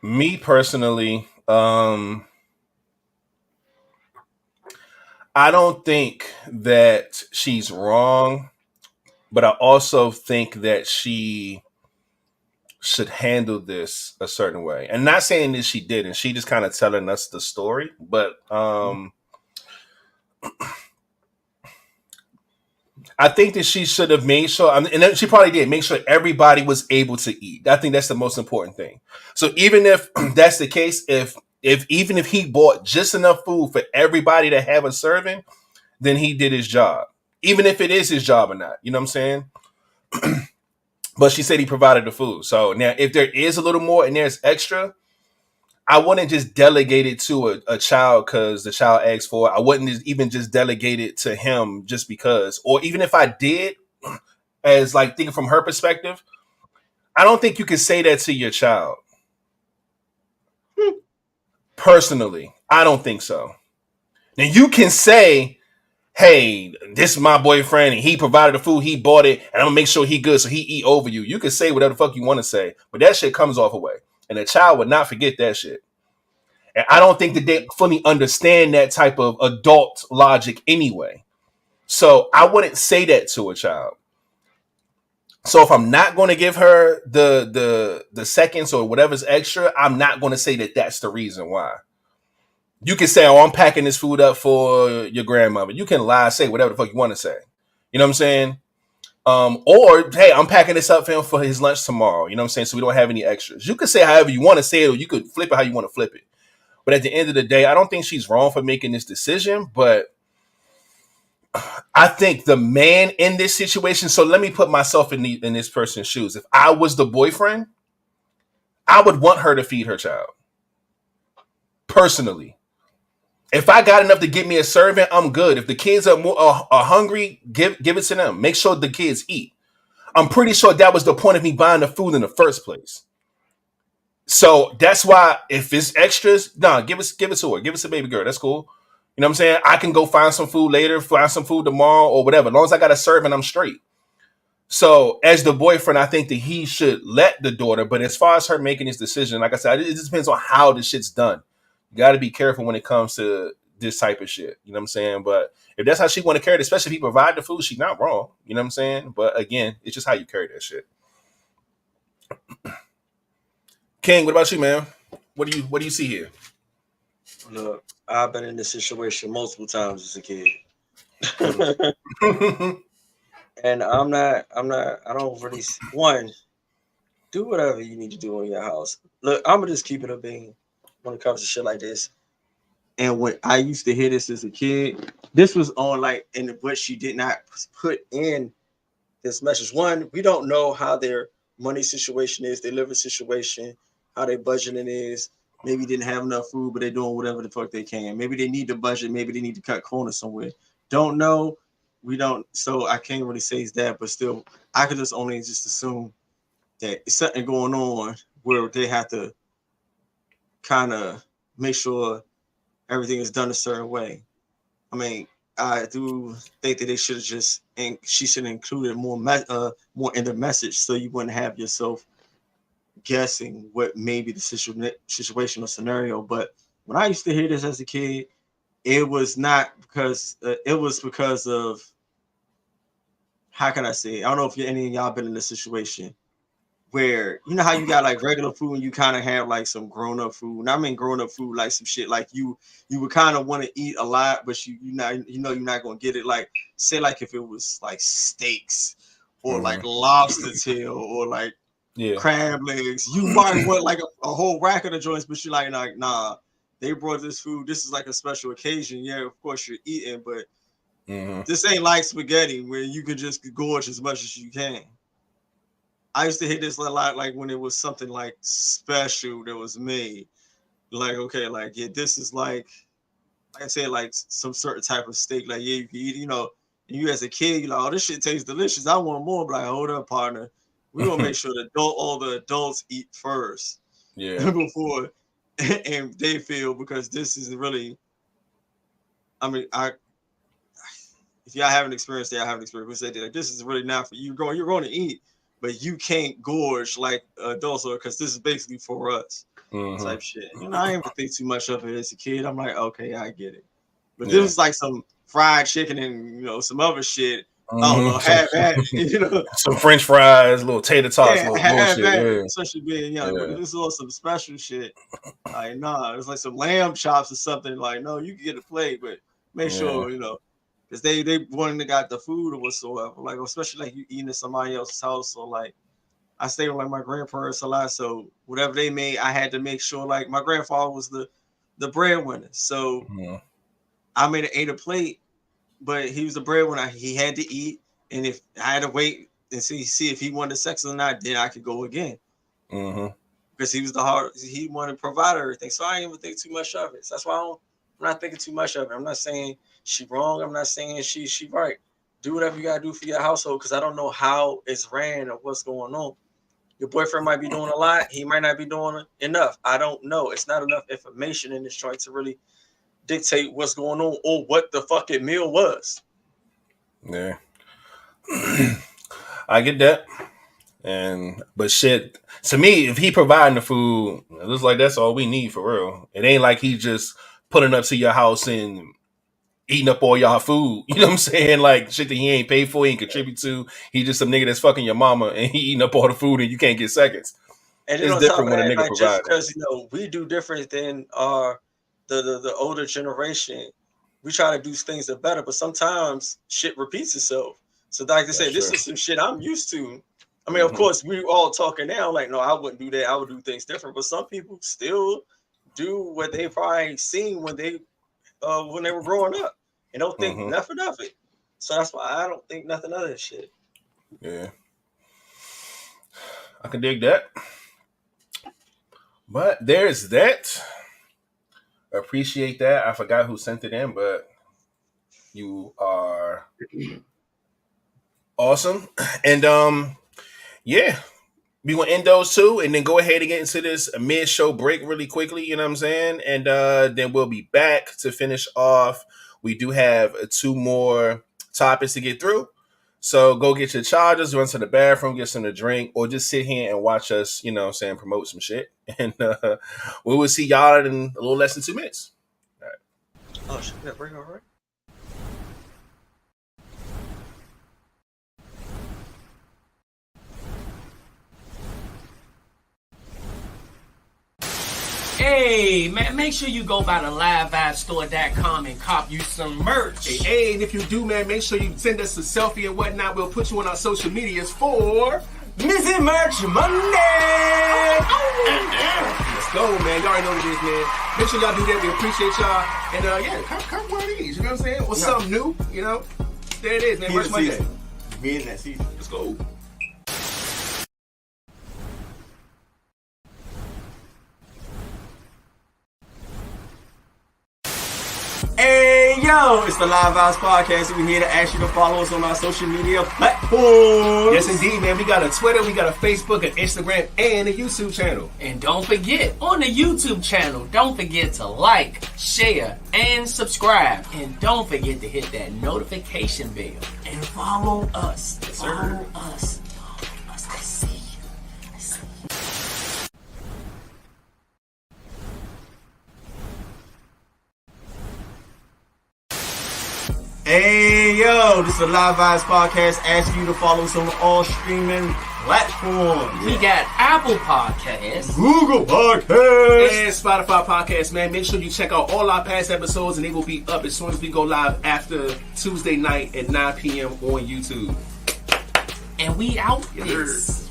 Me personally, I don't think that she's wrong, but I also think that she should handle this a certain way. And not saying that she didn't. She just kind of telling us the story. But I think that she should have made sure, and she probably did, make sure everybody was able to eat. I think that's the most important thing. So even if that's the case, even if he bought just enough food for everybody to have a serving, then he did his job. even if it is his job or not. You know what I'm saying? But she said he provided the food. So now, if there is a little more and there's extra, I wouldn't just delegate it to a child because the child asked for it. I wouldn't even just delegate it to him just because. Or even if I did, as like thinking from her perspective, I don't think you can say that to your child. Personally, I don't think so. Now you can say, hey, this is my boyfriend and he provided the food, he bought it, and I'm gonna make sure he good so he eat over you. You can say whatever the fuck you want to say, but that shit comes off away. And a child would not forget that shit. And I don't think that they fully understand that type of adult logic anyway. So I wouldn't say that to a child. So if I'm not going to give her the seconds or whatever's extra, I'm not going to say that that's the reason why. You can say, oh, I'm packing this food up for your grandmother. You can lie, say whatever the fuck you want to say. You know what I'm saying? Or, hey, I'm packing this up for him for his lunch tomorrow. You know what I'm saying? So we don't have any extras. You can say however you want to say it, or you could flip it how you want to flip it. But at the end of the day, I don't think she's wrong for making this decision. But I think the man in this situation, so let me put myself in this person's shoes. If I was the boyfriend, I would want her to feed her child. Personally. If I got enough to get me a servant, I'm good. If the kids are hungry, give it to them. Make sure the kids eat. I'm pretty sure that was the point of me buying the food in the first place. So that's why if it's extras, give it to her. Give it to baby girl. That's cool. You know what I'm saying? I can go find some food later, find some food tomorrow or whatever. As long as I got a servant, I'm straight. So as the boyfriend, I think that he should let the daughter. But as far as her making this decision, like I said, it just depends on how the shit's done. You got to be careful when it comes to this type of shit. You know what I'm saying? But if that's how she want to carry it, especially if he provide the food, she's not wrong. You know what I'm saying? But again, it's just how you carry that shit. King, what about you, man? What do you see here? Look, I've been in this situation multiple times as a kid. And I don't really, do whatever you need to do in your house. Look, I'm gonna just keep it a bean when it comes to shit like this. And when I used to hear this as a kid, this was on like in what she did not put in this message. One, we don't know how their money situation is, their living situation, how their budgeting is. Maybe didn't have enough food, but they're doing whatever the fuck they can. Maybe they need to budget. Maybe they need to cut corners somewhere. Don't know. We don't. So I can't really say it's that, but still, I could just only assume that it's something going on where they have to kind of make sure everything is done a certain way. I mean, I do think that they should have just, and she should have included more in the message, so you wouldn't have yourself guessing what may be the situation or scenario. But when I used to hear this as a kid, it was not because it was because of, how can I say it? I don't know if any of y'all been in this situation where, you know how you got like regular food and you kind of have like some grown-up food. And I mean grown-up food, like some shit like you would kind of want to eat a lot, but you're not gonna get it. Like, say like if it was like steaks or like lobster tail or like crab legs, you might want like a whole rack of the joints, but you're like, nah, they brought this food. This is like a special occasion. Yeah, of course you're eating, but this ain't like spaghetti where you can just gorge as much as you can. I used to hit this a lot, like when it was something like special that was made. Like, okay, like, yeah, this is like I said, like some certain type of steak. Like, yeah, you can eat, and you as a kid, you're like, oh, this shit tastes delicious. I want more. But like, hold up, partner. We're gonna make sure that all the adults eat first. Yeah. Before and they feel, because this is really, I mean, if y'all haven't experienced it, I haven't experienced it. Like, this is really not for you. You're going to eat, but you can't gorge like adults are, because this is basically for us type shit. I didn't think too much of it as a kid. I'm like, okay, I get it. But this was like some fried chicken and some other shit. I don't know, have that, some French fries, little tater tots, little have bullshit. That, yeah. Especially being young. But this is all some special shit. Like, nah, it's like some lamb chops or something. Like, no, you can get a plate, but make sure, because they wanting to got the food or whatsoever. Like, especially like you eating at somebody else's house. So like, I stayed with like my grandparents a lot. So whatever they made, I had to make sure, like, my grandfather was the breadwinner. So I ate a plate, but he was the breadwinner. He had to eat, and if I had to wait and see if he wanted sex or not, then I could go again. Because he was he wanted to provide everything. So I didn't even think too much of it. So that's why I'm not thinking too much of it. I'm not saying she wrong. I'm not saying she right. Do whatever you gotta do for your household, because I don't know how it's ran or what's going on. Your boyfriend might be doing a lot. He might not be doing enough. I don't know. It's not enough information in this joint to really dictate what's going on or what the fucking meal was. Yeah. I get that. But shit, to me, if he providing the food, it looks like that's all we need for real. It ain't like he just pulling up to your house and eating up all y'all food. You know what I'm saying? Like shit that he ain't paid for, he ain't contribute to. He just some nigga that's fucking your mama and he eating up all the food and you can't get seconds. And it's different when a nigga provides. Just because we do different than the older generation, we try to do things that better, but sometimes shit repeats itself. So like I said, this is some shit I'm used to. I mean, of course, we all talking now like, no, I wouldn't do that. I would do things different. But some people still do what they probably seen when they were growing up and don't think nothing of it. So that's why I don't think nothing of that shit. Yeah. I can dig that. But there's that. Appreciate that. I forgot who sent it in, but you are awesome. And yeah, we gonna end those two and then go ahead and get into this mid-show break really quickly, you know what I'm saying? And then we'll be back to finish off. We do have 2 more topics to get through. So go get your chargers, run to the bathroom, get some to drink, or just sit here and watch us, you know what I'm saying, promote some shit. And we will see y'all in a little less than 2 minutes. All right. Oh, shit, that break all right? Hey, man, make sure you go by the livevibestore.com and cop you some merch. Hey, and if you do, man, make sure you send us a selfie and whatnot. We'll put you on our social medias for Missing Merch Monday. Let's go, man. Y'all already know what it is, man. Make sure y'all do that. We appreciate y'all. And yeah, come one of these. You know what I'm saying? What's something new? You know? There it is, man. Merch Monday. We in that season. Let's go. Hey, yo, it's the Vibez Podcast. We're here to ask you to follow us on our social media platforms. Yes, indeed, man. We got a Twitter, we got a Facebook, an Instagram, and a YouTube channel. And don't forget, on the YouTube channel, don't forget to like, share, and subscribe. And don't forget to hit that notification bell. And follow us. Follow us. I see you. Hey, yo, this is the Vibez Podcast. Asking you to follow us on all streaming platforms. We got Apple Podcasts, Google Podcasts, and Spotify Podcasts, man. Make sure you check out all our past episodes, and they will be up as soon as we go live after Tuesday night at 9 p.m. on YouTube. And we out this.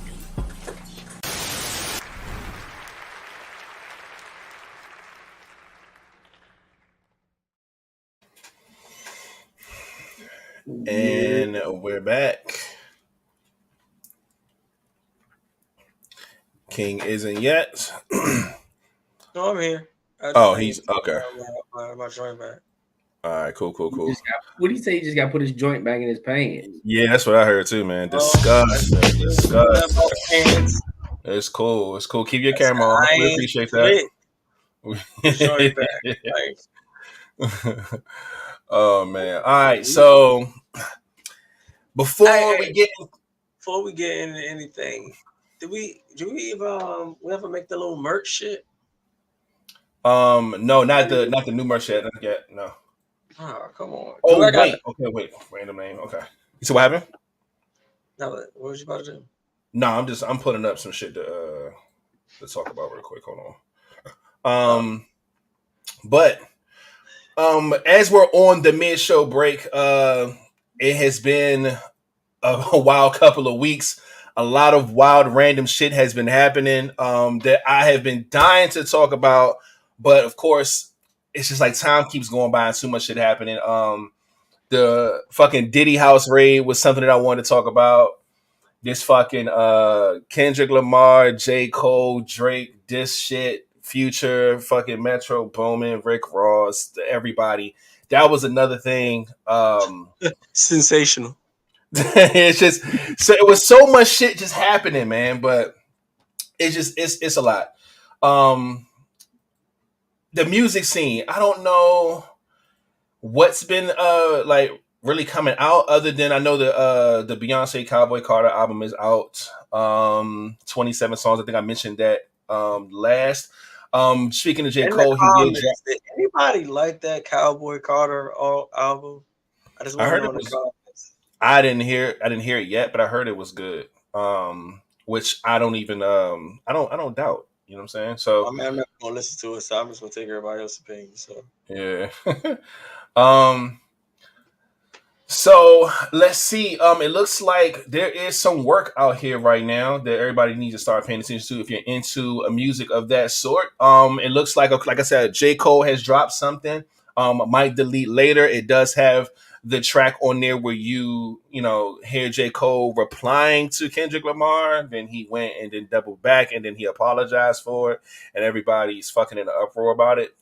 And we're back. King isn't yet. No, I'm here. He's okay. My joint back. All right, cool. What do you say? He just got to put his joint back in his pants? Yeah, that's what I heard too, man. Disgusting. It's cool. Keep your camera on. We appreciate that. Joint back. Oh man! All right, so before we get into anything, do we ever make the little merch shit? No, not the new merch yet. Not yet. No. Oh, come on. Oh wait. Okay, wait. Random name. Okay. So what happened? No, what was you about to do? No, I'm putting up some shit to talk about real quick. Hold on. But. As we're on the mid-show break, it has been a wild couple of weeks. A lot of wild, random shit has been happening that I have been dying to talk about. But, of course, it's just like time keeps going by and too much shit happening. The fucking Diddy House raid was something that I wanted to talk about. This fucking Kendrick Lamar, J. Cole, Drake, this shit, Future, fucking Metro Boomin, Rick Ross, everybody. That was another thing. Sensational. It's just so it was so much shit just happening, man. But it's a lot. The music scene, I don't know what's been like really coming out other than I know the Beyonce Cowboy Carter album is out. 27 songs. I think I mentioned that last. Speaking of J. Cole, he did drop. Did anybody like that Cowboy Carter album? I just want to know in the comments. I didn't hear it yet, but I heard it was good. Which I don't even I don't doubt. You know what I'm saying? So I mean, I'm not gonna listen to it, so I'm just gonna take everybody else's opinion. So yeah. So let's see. It looks like there is some work out here right now that everybody needs to start paying attention to if you're into a music of that sort. It looks like I said, J. Cole has dropped something. Might delete later. It does have the track on there where you hear J. Cole replying to Kendrick Lamar. Then he went and then doubled back and then he apologized for it, and everybody's fucking in an uproar about it.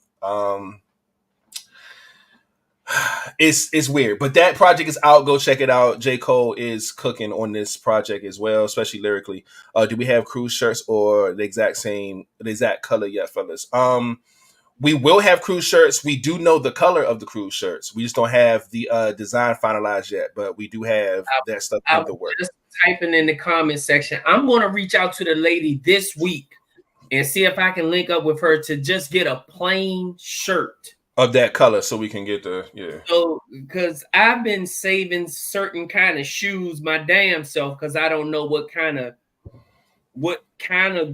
It's weird, but that project is out. Go check it out. J. Cole is cooking on this project as well, especially lyrically. Do we have cruise shirts or the exact color yet, fellas? We will have cruise shirts. We do know the color of the cruise shirts. We just don't have the design finalized yet, but we do have that stuff in the works. Just typing in the comment section. I'm going to reach out to the lady this week and see if I can link up with her to just get a plain shirt of that color so we can get So because I've been saving certain kind of shoes my damn self because I don't know what kind of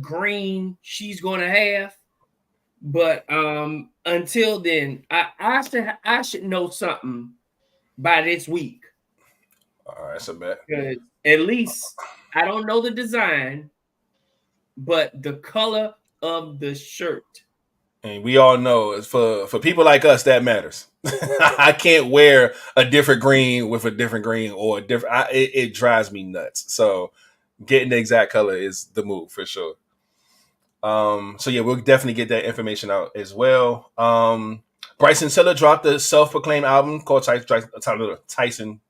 green she's gonna have. But until then, I should know something by this week. All right, so bet. At least I don't know the design, but the color of the shirt. And we all know for people like us that matters. I can't wear a different green with a different green or a different. It drives me nuts. So getting the exact color is the move for sure. So yeah, we'll definitely get that information out as well. Bryson Tiller dropped a self-proclaimed album called Bryson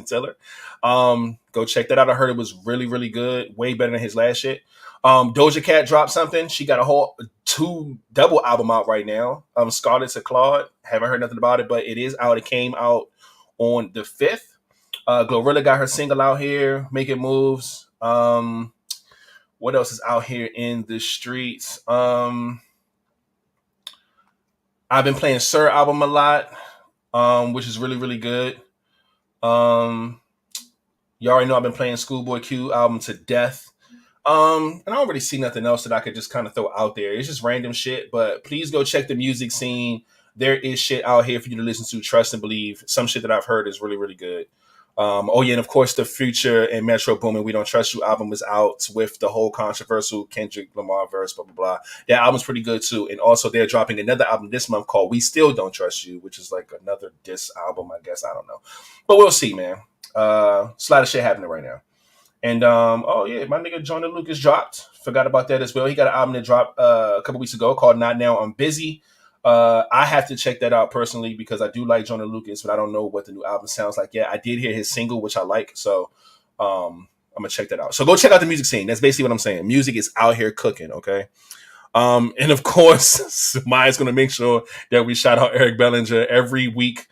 Tiller. Go check that out. I heard it was really, really good. Way better than his last shit. Doja Cat dropped something. She got a whole 2 double album out right now. Scarlet to Claude. Haven't heard nothing about it, but it is out. It came out on the 5th. Glorilla got her single out here, making moves. What else is out here in the streets? I've been playing Sir album a lot, which is really, really good. You already know I've been playing Schoolboy Q album to death. And I don't really see nothing else that I could just kind of throw out there. It's just random shit, but please go check the music scene. There is shit out here for you to listen to, trust and believe. Some shit that I've heard is really, really good. Oh yeah, and of course the Future and Metro Boomin, We Don't Trust You album was out with the whole controversial Kendrick Lamar verse, blah, blah, blah. That album's pretty good too. And also they're dropping another album this month called We Still Don't Trust You, which is like another diss album, I guess. I don't know. But we'll see, man. It's a lot of shit happening right now. And oh yeah, my nigga Jonah Lucas dropped. Forgot about that as well. He got an album that dropped a couple weeks ago called Not Now, I'm Busy. I have to check that out personally because I do like Jonah Lucas, but I don't know what the new album sounds like yet. I did hear his single, which I like, so I'm gonna check that out. So go check out the music scene. That's basically what I'm saying. Music is out here cooking, okay? And of course, Maya's gonna make sure that we shout out Eric Bellinger every week.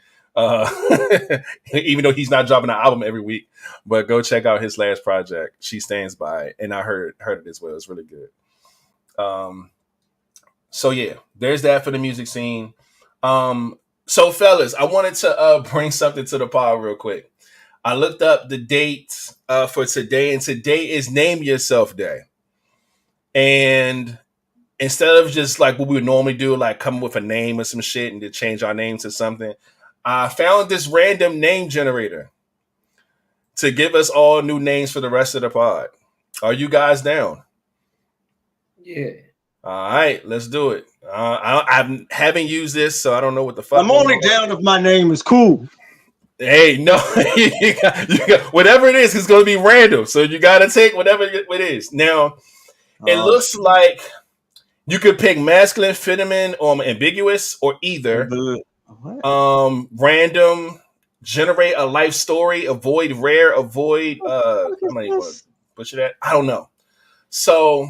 Even though he's not dropping an album every week, but go check out his last project. She Stands By, and I heard it as well. It's really good. So yeah, there's that for the music scene. So fellas, I wanted to bring something to the pod real quick. I looked up the dates for today, and today is Name Yourself Day. And instead of just like what we would normally do, like come with a name or some shit and to change our name to something, I found this random name generator to give us all new names for the rest of the pod. Are you guys down? Yeah. All right, let's do it. I haven't used this, so I don't know what the fuck. I'm only down if my name is cool. Hey, no, you got, whatever it is, it's going to be random. So you got to take whatever it is. Now, it looks like you could pick masculine, feminine, ambiguous, or either random, generate a life story, avoid rare, avoid. I'm not even going to butcher that. I don't know. So,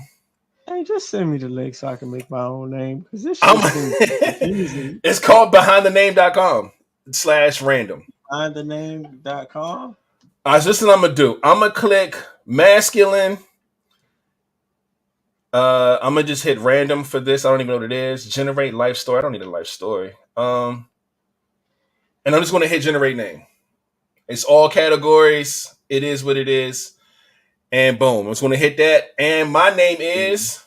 hey, just send me the link so I can make my own name because this shit seems confusing. It's called behindthename.com/random. Behindthename.com. All right, so this is what I'm gonna do. I'm gonna click masculine. I'm gonna just hit random for this. I don't even know what it is. Generate life story. I don't need a life story. And I'm just gonna hit generate name. It's all categories. It is what it is. And boom, I'm just gonna hit that. And my name is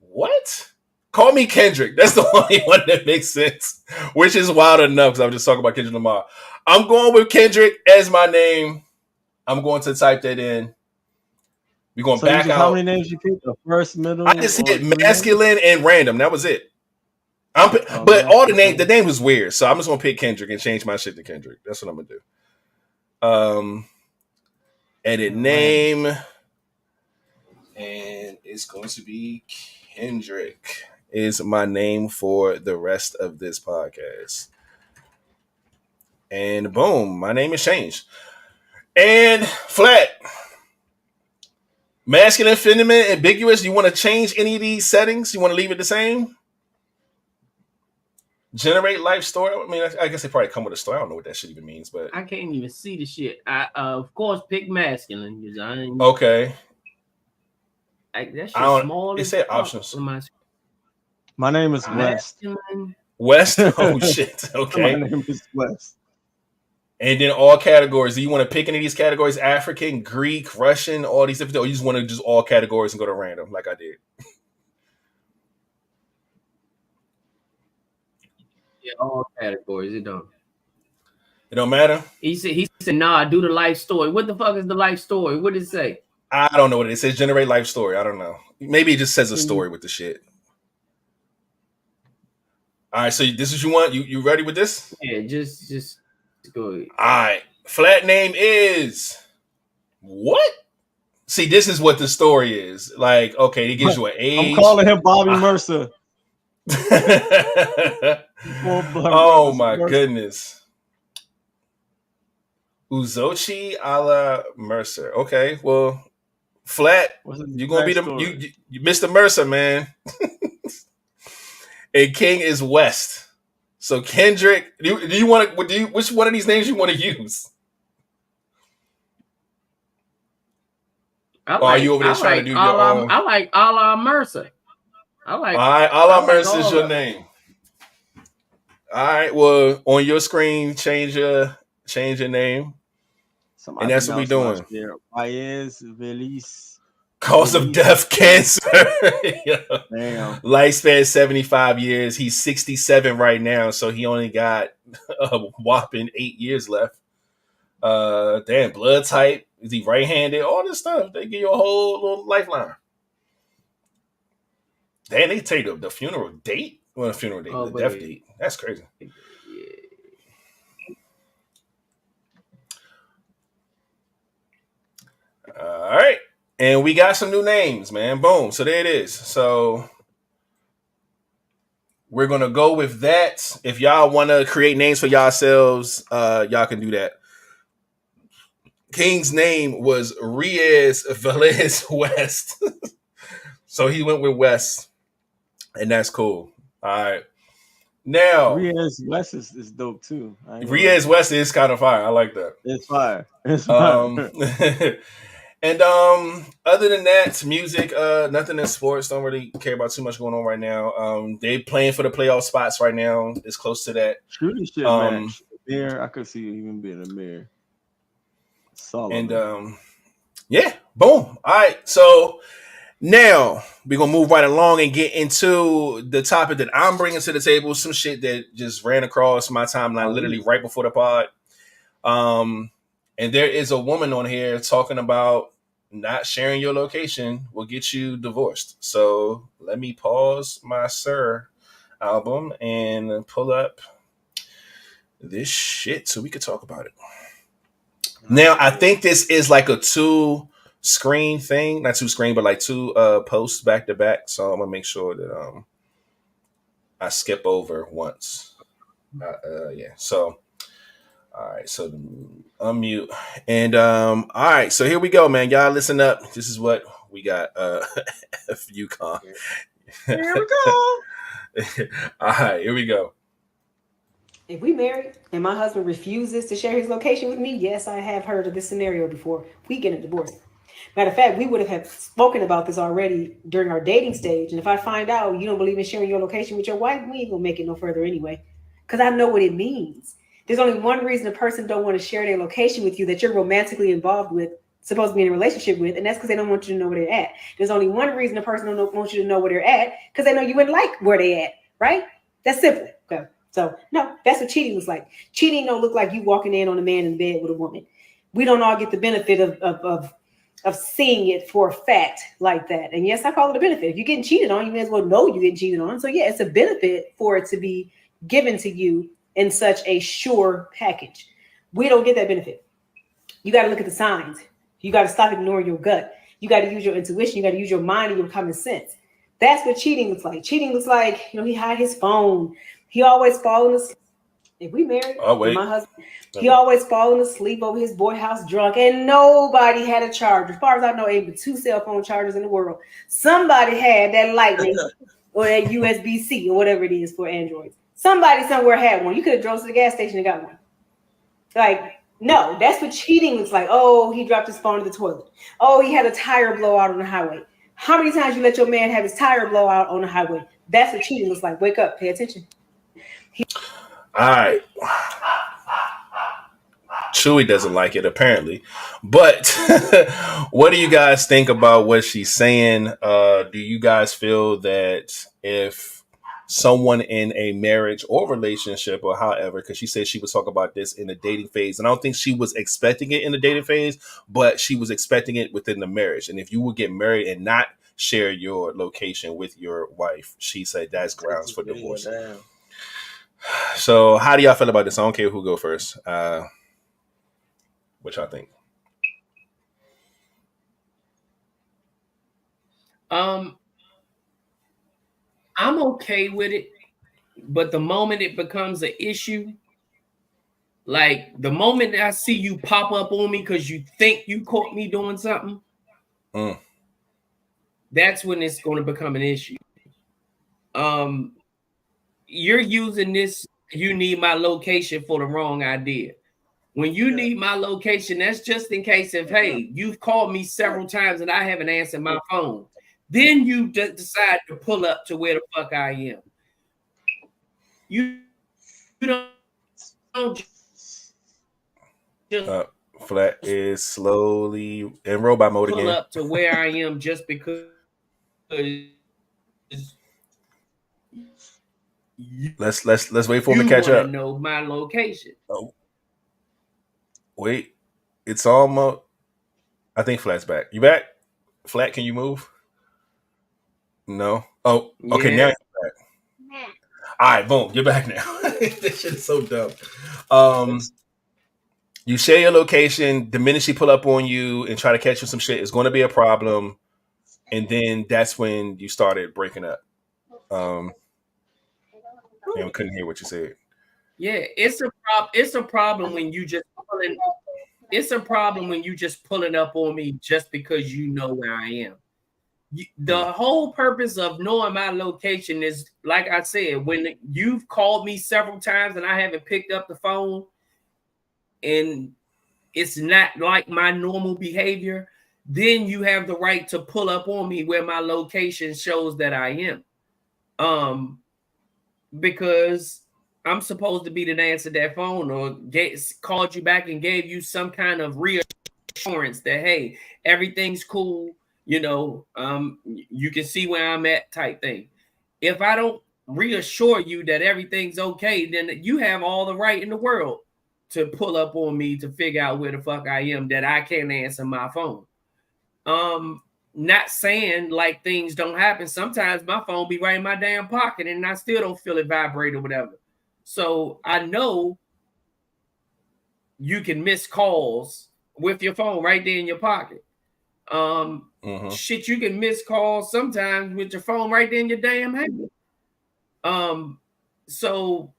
what? Call me Kendrick. That's the only one that makes sense, which is wild enough because I was just talking about Kendrick Lamar. I'm going with Kendrick as my name. I'm going to type that in. We're going back out. How many names you picked? The first, middle. I just hit masculine and random. That was it. But all the name was weird, so I'm just gonna pick Kendrick and change my shit to Kendrick. That's what I'm gonna do. Edit name, and it's going to be Kendrick. Is my name for the rest of this podcast. And boom, my name is changed. And flat. Masculine, feminine, ambiguous. You want to change any of these settings? You want to leave it the same? Generate life story. I mean, I guess they probably come with a story. I don't know what that shit even means, but I can't even see the shit. I of course pick masculine. Okay. That shit small. It said options. My name is West. West? Oh, shit. Okay. My name is West. And then all categories. Do you want to pick any of these categories? African, Greek, Russian, all these different, or you just want to just all categories and go to random like I did? Yeah, all categories. It don't matter? He said, nah, do the life story. What the fuck is the life story? What did it say? I don't know what it is. It says generate life story. I don't know. Maybe it just says a story with the shit. All right, so this is what you want? You ready with this? Yeah, just go ahead. All right. Flat name is what? See, this is what the story is. Like, okay, it gives you an age. I'm calling him Bobby Mercer. Oh my goodness. Uzochi a la Mercer. Okay, well, flat. You're gonna be you Mr. Mercer, man. And King is West. So Kendrick, do you want to? Which one of these names you want to use? Are you over there trying to do your own? I like a la Mercer. All right, a la Mercer is your name. All right, well, on your screen, change your name. And that's what we're doing. Vibez, Veliz. Cause of death, cancer. Damn. Lifespan 75 years. He's 67 right now, so he only got a whopping 8 years left. Damn, blood type. Is he right-handed? All this stuff. They give you a whole little lifeline. Damn, they tell you the funeral date? Well, the funeral date, the death date. That's crazy. All right. And we got some new names, man. Boom. So there it is. So we're going to go with that. If y'all want to create names for yourselves, y'all can do that. King's name was Reyes Velez West. So he went with West. And that's cool. All right. Now, Reyes West is dope too. Reyes West is kind of fire. I like that. It's fire. It's fire. And other than that, music, nothing in sports. Don't really care about too much going on right now. They playing for the playoff spots right now. It's close to that. Shooting shit match. There, I could see you even being a mayor. Solid. And yeah, boom. All right, so now we're gonna move right along and get into the topic that I'm bringing to the table. Some shit that just ran across my timeline literally right before the pod. And there is a woman on here talking about not sharing your location will get you divorced. So let me pause my Sir album and pull up this shit so we could talk about it. Now, I think this is like a 2-screen thing, not 2-screen, but like 2 posts back to back. So I'm gonna make sure that I skip over once. Yeah. So, all right. So unmute and all right. So here we go, man. Y'all listen up. This is what we got. UConn. Here we go. All right. Here we go. If we married and my husband refuses to share his location with me, yes, I have heard of this scenario before. We get a divorce. Matter of fact, we would have spoken about this already during our dating stage. And if I find out you don't believe in sharing your location with your wife, we ain't gonna make it no further anyway. Because I know what it means. There's only one reason a person don't want to share their location with you that you're romantically involved with, supposed to be in a relationship with, and that's because they don't want you to know where they're at. There's only one reason a person don't want you to know where they're at, because they know you wouldn't like where they at, right? That's simple. Okay. So no, that's what cheating looks like. Cheating don't look like you walking in on a man in bed with a woman. We don't all get the benefit of seeing it for a fact like that. And yes, I call it a benefit. If you're getting cheated on, you may as well know you're getting cheated on. So yeah, it's a benefit for it to be given to you in such a sure package. We don't get that benefit. You got to look at the signs. You got to stop ignoring your gut. You got to use your intuition. You got to use your mind and your common sense. That's what cheating looks like. Cheating looks like, he hide his phone. He always falling asleep. If we married, my husband, he always falling asleep over his boy house drunk, and nobody had a charger. As far as I know, ain't but 2 cell phone chargers in the world. Somebody had that Lightning or that USB-C or whatever it is for Androids. Somebody somewhere had one. You could have drove to the gas station and got one. Like, no, that's what cheating looks like. Oh, he dropped his phone in the toilet. Oh, he had a tire blowout on the highway. How many times you let your man have his tire blowout on the highway? That's what cheating looks like. Wake up, pay attention. All right. Chewy doesn't like it apparently, but what do you guys think about what she's saying? Do you guys feel that if someone in a marriage or relationship or however, because she said she would talk about this in the dating phase, and I don't think she was expecting it in the dating phase, but she was expecting it within the marriage. And if you would get married and not share your location with your wife, she said that's grounds for divorce. So how do y'all feel about this? I don't care who go first. What y'all think? I'm okay with it, but the moment it becomes an issue, like the moment I see you pop up on me because you think you caught me doing something, that's when it's going to become an issue. You're using this, you need my location for the wrong idea. When you need my location, that's just in case if, hey, you've called me several times and I haven't answered my phone. Then you decide to pull up to where the fuck I am. You don't just Flat is slowly in robot mode again. Pull up to where I am just because. Let's wait for him to catch up. Know my location. Oh. Wait, it's almost. I think Flat's back. You back? Flat, can you move? No. Oh, okay. Now you're back. All right, boom. You're back now. This shit is so dumb. You share your location. The minute she pull up on you and try to catch you some shit, it's going to be a problem. And then that's when you started breaking up. I couldn't hear what you said. Yeah, it's a problem when you just pulling. It's a problem when you just pulling up on me just because you know where I am. The whole purpose of knowing my location is, like I said, when you've called me several times and I haven't picked up the phone, and it's not like my normal behavior, then you have the right to pull up on me where my location shows that I am. Because I'm supposed to be the answer that phone or called you back and gave you some kind of reassurance that, hey, everything's cool. You can see where I'm at type thing. If I don't reassure you that everything's okay, then you have all the right in the world to pull up on me to figure out where the fuck I am, that I can't answer my phone. Not saying like things don't happen. Sometimes my phone be right in my damn pocket and I still don't feel it vibrate or whatever. So I know you can miss calls with your phone right there in your pocket. Shit, you can miss calls sometimes with your phone right there in your damn hand. So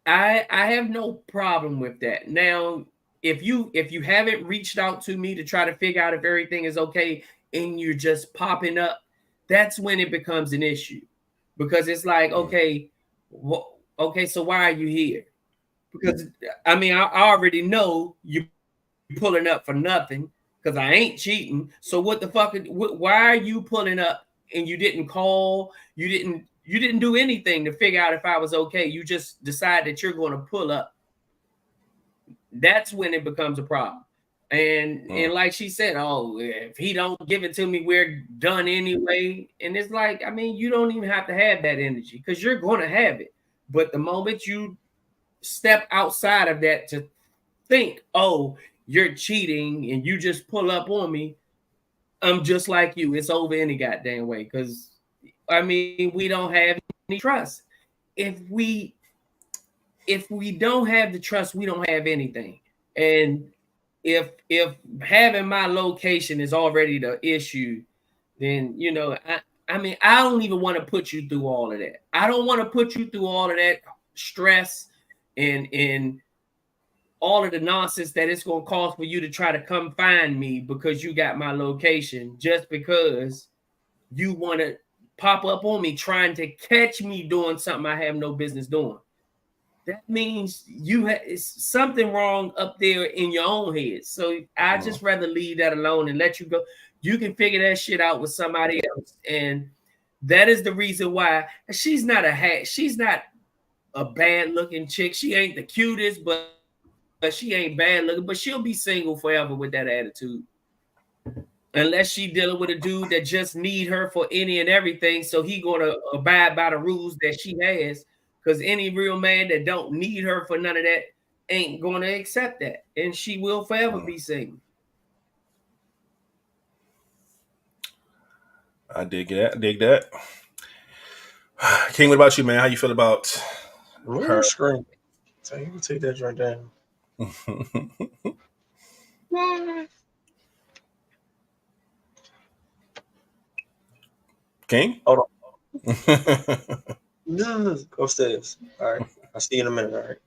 I have no problem with that. Now, if you haven't reached out to me to try to figure out if everything is okay and you're just popping up, that's when it becomes an issue. Because it's like, okay, okay, so why are you here? Because I mean, I already know you pulling up for nothing because I ain't cheating. So what the fuck? Why are you pulling up and you didn't call? You didn't do anything to figure out if I was okay. You just decide that you're going to pull up. That's when it becomes a problem. And like she said, oh, if he don't give it to me, we're done anyway. And it's like, I mean, you don't even have to have that energy because you're going to have it. But the moment you step outside of that to think, oh, you're cheating and you just pull up on me, I'm just like you. It's over any goddamn way. Because I mean, we don't have any trust. If we don't have the trust, we don't have anything. And if having my location is already the issue, then you know, I mean, I don't even want to put you through all of that. I don't want to put you through all of that stress and all of the nonsense that it's going to cost for you to try to come find me because you got my location just because you want to pop up on me trying to catch me doing something I have no business doing. That means it's something wrong up there in your own head. So I just rather leave that alone and let you go. You can figure that shit out with somebody else. And that is the reason why she's not a bad looking chick. She ain't the cutest, but she ain't bad looking, but she'll be single forever with that attitude. Unless she dealing with a dude that just need her for any and everything, so he gonna abide by the rules that she has. Because any real man that don't need her for none of that ain't gonna accept that, and she will forever be single. I dig that. King, what about you, man? How you feel about her? Screen. So you can take that joint down. King? Hold on. No. Go upstairs. All right. I'll see you in a minute. All right.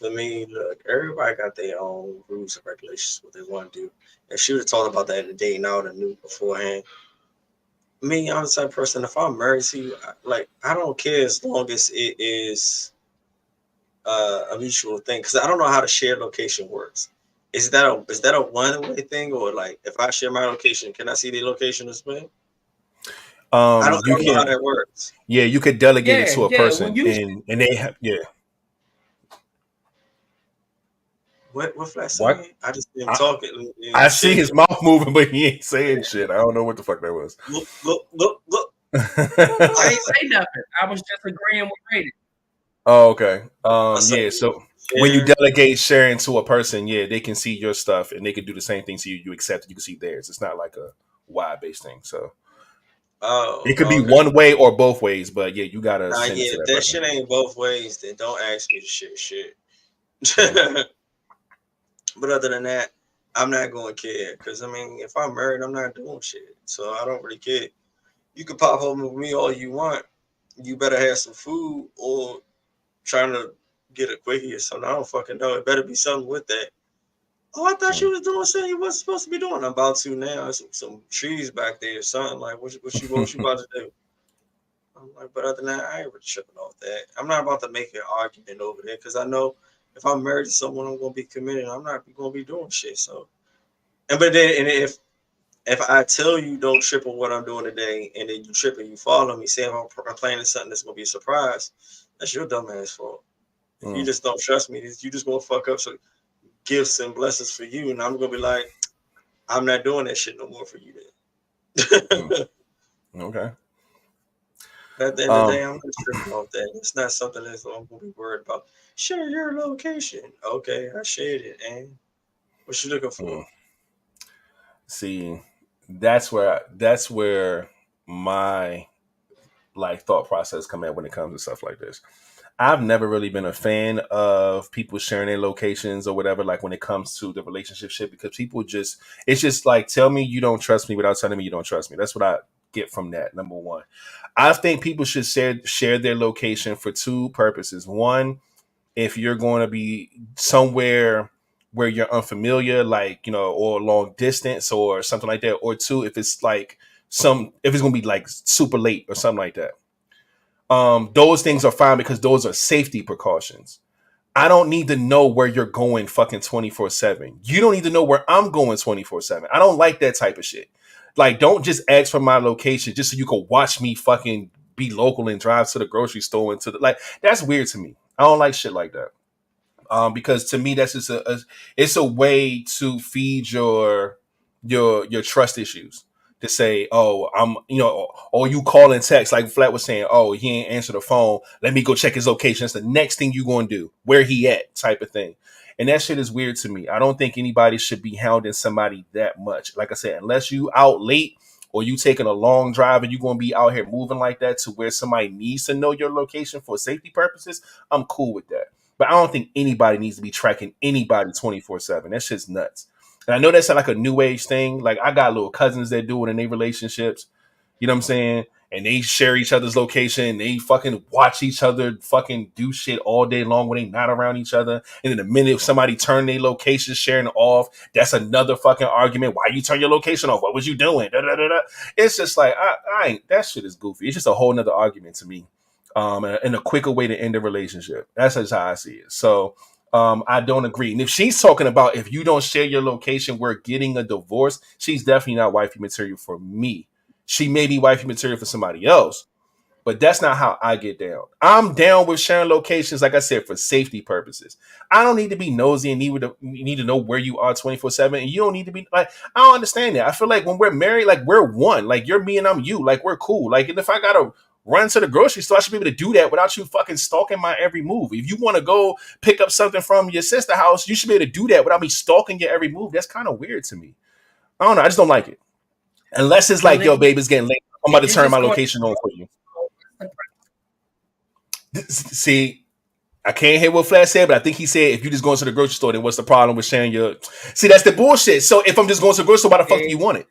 Let me look. Everybody got their own rules and regulations, what they want to do. And she would have talked about that in the day now and knew beforehand. Me, I'm the type of person, if I'm married to you, I don't care as long as it is a mutual thing. Because I don't know how the shared location works. Is that a one-way thing, or like if I share my location, can I see the location as well? I don't know how that works. Yeah, you could delegate it to a person, and they have What flash? What? I just didn't talk it. I see his mouth moving, but he ain't saying shit. I don't know what the fuck that was. Look. I ain't say nothing. I was just agreeing with Brady. Oh, okay. Yeah. So when you delegate sharing to a person, yeah, they can see your stuff and they can do the same thing to you. You accept it. You can see theirs. It's not like a wide based thing. So it could be one way or both ways, but yeah, you gotta. Send it to that person. Shit ain't both ways. Then don't ask me to share shit. But other than that, I'm not going to care. Because, I mean, if I'm married, I'm not doing shit. So I don't really care. You can pop home with me all you want. You better have some food or trying to get a quickie or something. I don't fucking know. It better be something with that. Oh, I thought you was doing something you wasn't supposed to be doing. I'm about to now. Some trees back there or something. Like, what you about to do? I'm like, but other than that, I ain't really tripping off that. I'm not about to make an argument over there because I know if I'm married to someone, I'm gonna be committed. I'm not gonna be doing shit. So, but if I tell you don't trip on what I'm doing today, and then you trip and you follow me, saying I'm planning something that's gonna be a surprise, that's your dumb ass fault. If you just don't trust me, you just gonna fuck up some gifts and blessings for you, and I'm gonna be like, I'm not doing that shit no more for you then. Okay. At the end of the day, I'm not tripping off that. It's not something that I'm gonna be worried about. Share your location. Okay, I shared it. And what you looking for? See, That's where my like thought process come in when it comes to stuff like this. I've never really been a fan of people sharing their locations or whatever, like when it comes to the relationship shit, because people just, it's just like, tell me you don't trust me without telling me you don't trust me. That's what I get from that. Number one, I think people should share their location for two purposes. One, if you're going to be somewhere where you're unfamiliar, like, you know, or long distance or something like that. Or two, if it's like if it's going to be like super late or something like that. Those things are fine because those are safety precautions. I don't need to know where you're going fucking 24/7. You don't need to know where I'm going 24/7. I don't like that type of shit. Like, don't just ask for my location just so you can watch me fucking be local and drive to the grocery store and to the, like, that's weird to me. I don't like shit like that. Because to me, that's just it's a way to feed your trust issues. To say, oh, I'm, you know, or you call and text, like Flat was saying, oh, he ain't answer the phone. Let me go check his location. That's the next thing you going to do. Where he at, type of thing. And that shit is weird to me. I don't think anybody should be hounding somebody that much. Like I said, unless you out late or you taking a long drive and you going to be out here moving like that to where somebody needs to know your location for safety purposes, I'm cool with that. But I don't think anybody needs to be tracking anybody 24/7. That shit's nuts. And I know that's like a new age thing. Like, I got little cousins that do it in their relationships. You know what I'm saying? And they share each other's location. They fucking watch each other fucking do shit all day long when they not around each other. And in a minute, if somebody turn their location sharing off, that's another fucking argument. Why you turn your location off? What was you doing? Da, da, da, da. It's just like, I ain't, that shit is goofy. It's just a whole nother argument to me. And a quicker way to end a relationship. That's just how I see it. So, I don't agree. And if she's talking about if you don't share your location, we're getting a divorce, she's definitely not wifey material for me. She may be wifey material for somebody else, but that's not how I get down. I'm down with sharing locations, like I said, for safety purposes. I don't need to be nosy and need to know where you are 24/7. And you don't need to be like, I don't understand that. I feel like when we're married, like we're one, like you're me and I'm you, like we're cool. Like, and if I gotta run to the grocery store, I should be able to do that without you fucking stalking my every move. If you want to go pick up something from your sister's house, you should be able to do that without me stalking your every move. That's kind of weird to me. I don't know. I just don't like it. Unless it's like, yo, babe, it's getting late. I'm about to turn my location on for you. See, I can't hear what Flash said, but I think he said if you just going to the grocery store, then what's the problem with sharing your... See, that's the bullshit. So if I'm just going to the grocery store, why the fuck do you want it?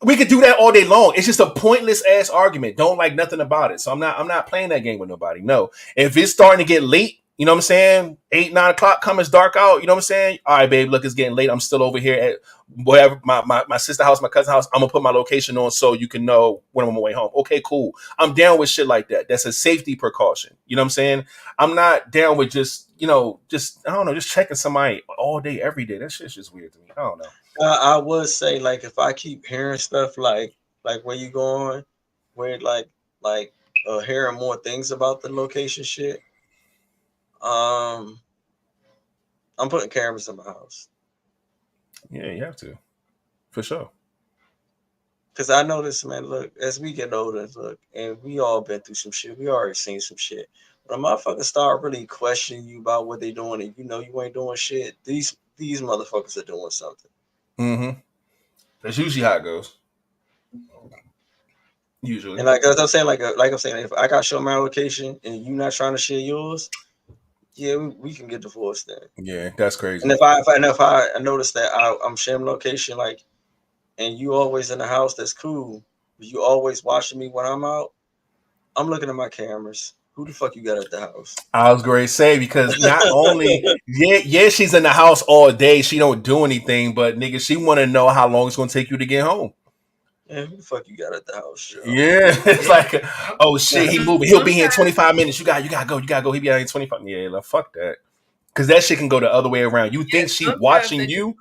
We could do that all day long. It's just a pointless ass argument. Don't like nothing about it. So I'm not playing that game with nobody. No. If it's starting to get late, you know what I'm saying? 8, 9 o'clock, come, it's dark out. You know what I'm saying? All right, babe, look, it's getting late. I'm still over here at whatever, my sister house, my cousin house. I'm going to put my location on so you can know when I'm on my way home. Okay, cool. I'm down with shit like that. That's a safety precaution. You know what I'm saying? I'm not down with just, I don't know, just checking somebody all day, every day. That shit's just weird to me. I don't know. I would say, like, if I keep hearing stuff like where you going, where hearing more things about the location shit, I'm putting cameras in my house. Yeah, you have to, for sure. Because I notice, man, look, as we get older, and we all been through some shit. We already seen some shit. When a motherfucker start really questioning you about what they doing, and you ain't doing shit, these motherfuckers are doing something. Mm-hmm. That's usually how it goes. Usually. And like I'm saying, if I got show my location and you not trying to share yours, yeah, we can get divorced then. Yeah, that's crazy. And if I notice that I'm sharing location, like, and you always in the house, that's cool. But you always watching me when I'm out, I'm looking at my cameras. Who the fuck you got at the house? I was going to say, because not only, she's in the house all day. She don't do anything, but nigga, she want to know how long it's going to take you to get home. Yeah, who the fuck you got at the house? Yo? Yeah, it's like, oh shit, he moving. He'll be here in 25 minutes. You gotta go. He be out in 25. Yeah, like, fuck that. Because that shit can go the other way around. You think she watching you?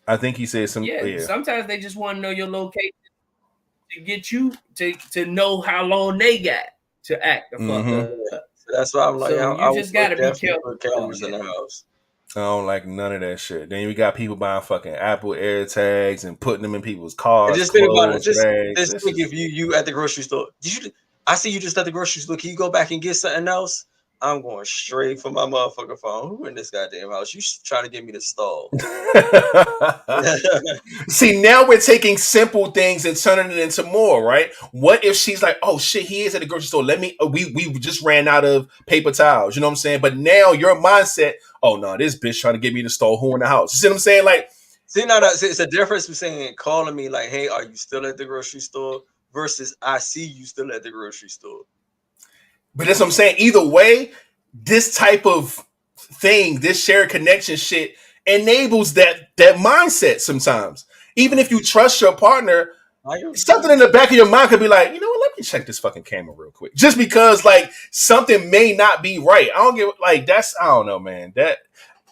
I think he said some. Yeah, sometimes they just want to know your location to get you to know how long they got to act the fuck up. That's why I'm like, so you just gotta be careful. Put cameras in the house. I don't like none of that shit. Then we got people buying fucking Apple AirTags and putting them in people's cars. And just think about it. Just think if you at the grocery store. I see you just at the grocery store. Can you go back and get something else? I'm going straight for my motherfucking phone. Who in this goddamn house? You trying to get me to stall? See, now we're taking simple things and turning it into more, right? What if she's like, oh shit, he is at the grocery store. Let me, we just ran out of paper towels. You know what I'm saying? But now your mindset, oh no, this bitch trying to get me to stall. Who in the house? You see what I'm saying? Like, see, now it's a difference between calling me like, hey, are you still at the grocery store versus I see you still at the grocery store. But that's what I'm saying. Either way, this type of thing, this shared connection shit enables that mindset sometimes. Even if you trust your partner, something in the back of your mind could be like, you know what, let me check this fucking camera real quick. Just because like something may not be right. I don't get like I don't know, man. That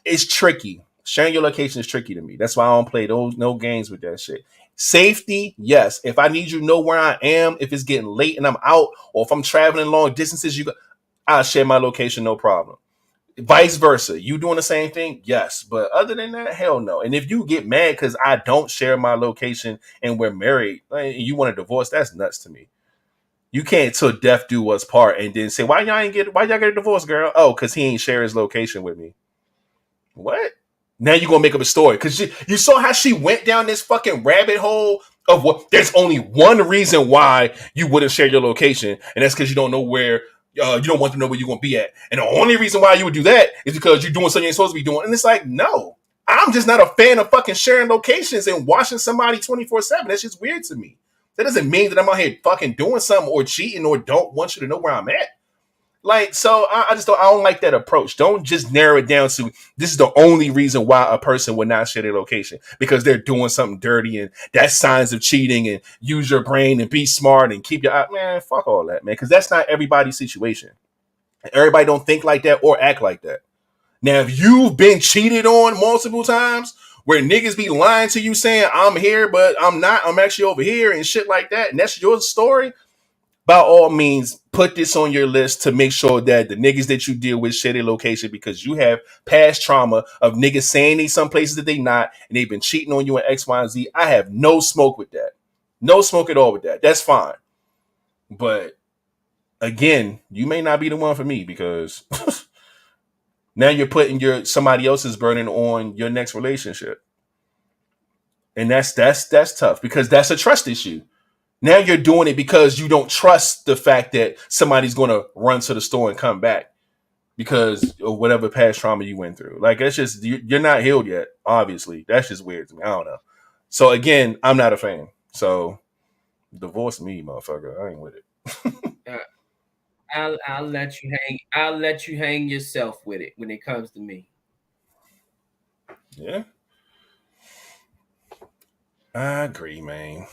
is tricky. Sharing your location is tricky to me. That's why I don't play no games with that shit. Safety, yes. If I need you to know where I am, if it's getting late and I'm out, or if I'm traveling long distances, I'll share my location, no problem. Vice versa. You doing the same thing? Yes. But other than that, hell no. And if you get mad because I don't share my location and we're married and you want a divorce, that's nuts to me. You can't till death do us part and then say, why y'all get a divorce, girl? Oh, because he ain't share his location with me. What? Now you're going to make up a story. Because you saw how she went down this fucking rabbit hole of what there's only one reason why you wouldn't share your location. And that's because you don't know where, you don't want to know where you're going to be at. And the only reason why you would do that is because you're doing something you ain't supposed to be doing. And it's like, no, I'm just not a fan of fucking sharing locations and watching somebody 24/7. That's just weird to me. That doesn't mean that I'm out here fucking doing something or cheating or don't want you to know where I'm at. Like, so I don't like that approach. Don't just narrow it down to this is the only reason why a person would not share their location because they're doing something dirty and that's signs of cheating and use your brain and be smart and keep your eye. Man, fuck all that, man, because that's not everybody's situation. Everybody don't think like that or act like that. Now, if you've been cheated on multiple times where niggas be lying to you saying I'm here, but I'm not, I'm actually over here and shit like that, and that's your story, by all means, put this on your list to make sure that the niggas that you deal with share their location because you have past trauma of niggas saying they some places that they not and they've been cheating on you and X, Y, and Z. I have no smoke with that. No smoke at all with that. That's fine. But again, you may not be the one for me because now you're putting somebody else's burden on your next relationship. And that's tough because that's a trust issue. Now you're doing it because you don't trust the fact that somebody's going to run to the store and come back because of whatever past trauma you went through. Like, it's just, you're not healed yet, obviously. That's just weird to me. I don't know. So, again, I'm not a fan. So, divorce me, motherfucker. I ain't with it. I'll let you hang. I'll let you hang yourself with it when it comes to me. Yeah. I agree, man.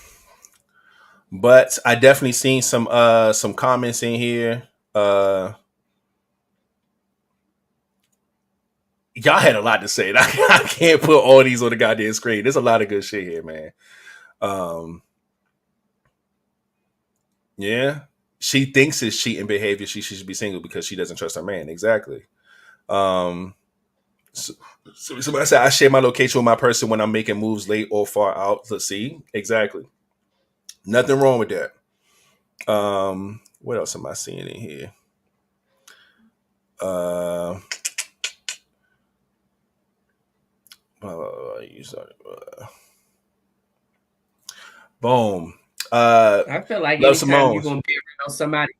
But I definitely seen some comments in here. Y'all had a lot to say. I can't put all these on the goddamn screen. There's a lot of good shit here, man. Yeah. She thinks it's cheating behavior. She should be single because she doesn't trust her man. Exactly. So somebody said I share my location with my person when I'm making moves late or far out. Let's see. Exactly. Nothing wrong with that. What else am I seeing in here? Boom. I feel like anytime you're gonna be around somebody.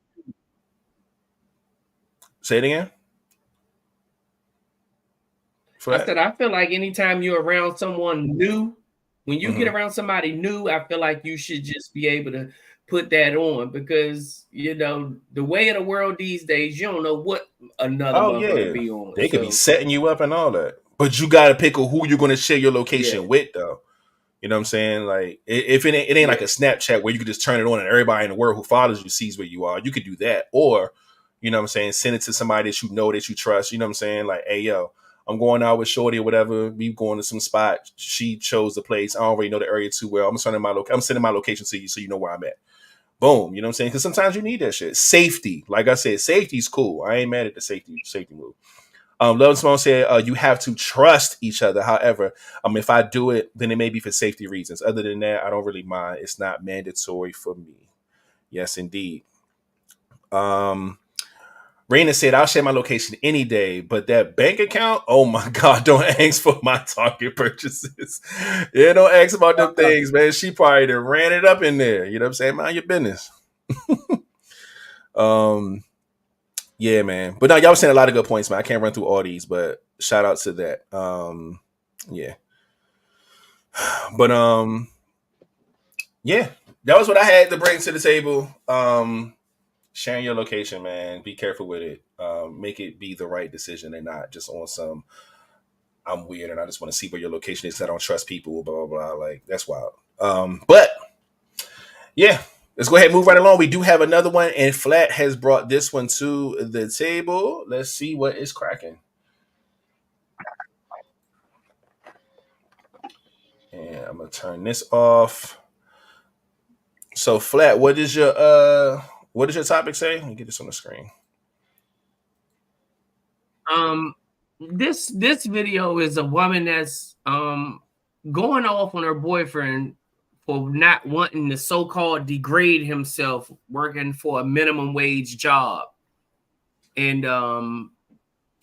Say it again. I feel like anytime you're around someone new, when you get around somebody new, I feel like you should just be able to put that on because the way of the world these days, you don't know what another motherfucker be on. They could be setting you up and all that, but you got to pick who you're going to share your location with, though. You know what I'm saying? Like, if it ain't like a Snapchat where you can just turn it on and everybody in the world who follows you sees where you are, you could do that. Or, you know what I'm saying, send it to somebody that you know that you trust. You know what I'm saying? Like, hey, yo, I'm going out with Shorty or whatever. We going to some spot. She chose the place. I don't really know the area too well. I'm sending my location to you so you know where I'm at. Boom. You know what I'm saying? Because sometimes you need that shit. Safety. Like I said, safety's cool. I ain't mad at the safety move. Love Simone said, you have to trust each other. However, if I do it, then it may be for safety reasons. Other than that, I don't really mind. It's not mandatory for me. Yes, indeed. Real Raina said, I'll share my location any day, but that bank account, oh my God, don't ask for my Target purchases. Yeah, don't ask about them things, man. She probably done ran it up in there. You know what I'm saying? Mind your business. Yeah, man. But no, y'all was saying a lot of good points, man. I can't run through all these, but shout out to that. Yeah. But yeah, that was what I had to bring to the table. Sharing your location, man. Be careful with it. Make it be the right decision and not just on some I'm weird and I just want to see where your location is. I don't trust people, blah, blah, blah. Like, that's wild. But yeah, let's go ahead and move right along. We do have another one, and Flat has brought this one to the table. Let's see what is cracking. And I'm gonna turn this off. So Flat, what does your topic say? Let me get this on the screen. This video is a woman that's going off on her boyfriend for not wanting to so-called degrade himself working for a minimum wage job. And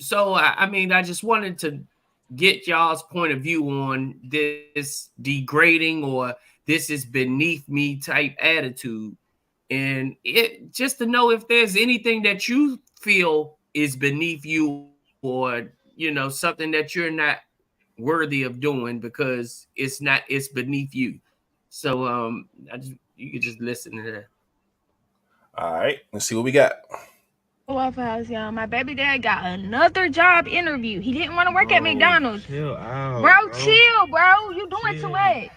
so I mean, I just wanted to get y'all's point of view on this degrading or this is beneath me type attitude. And it just to know if there's anything that you feel is beneath you or, you know, something that you're not worthy of doing because it's beneath you. So you could just listen to that. All right, let's see what we got. Waffle House, y'all. My baby dad got another job interview. He didn't want to work at McDonald's. Chill out, bro. Chill, bro. You doing too much.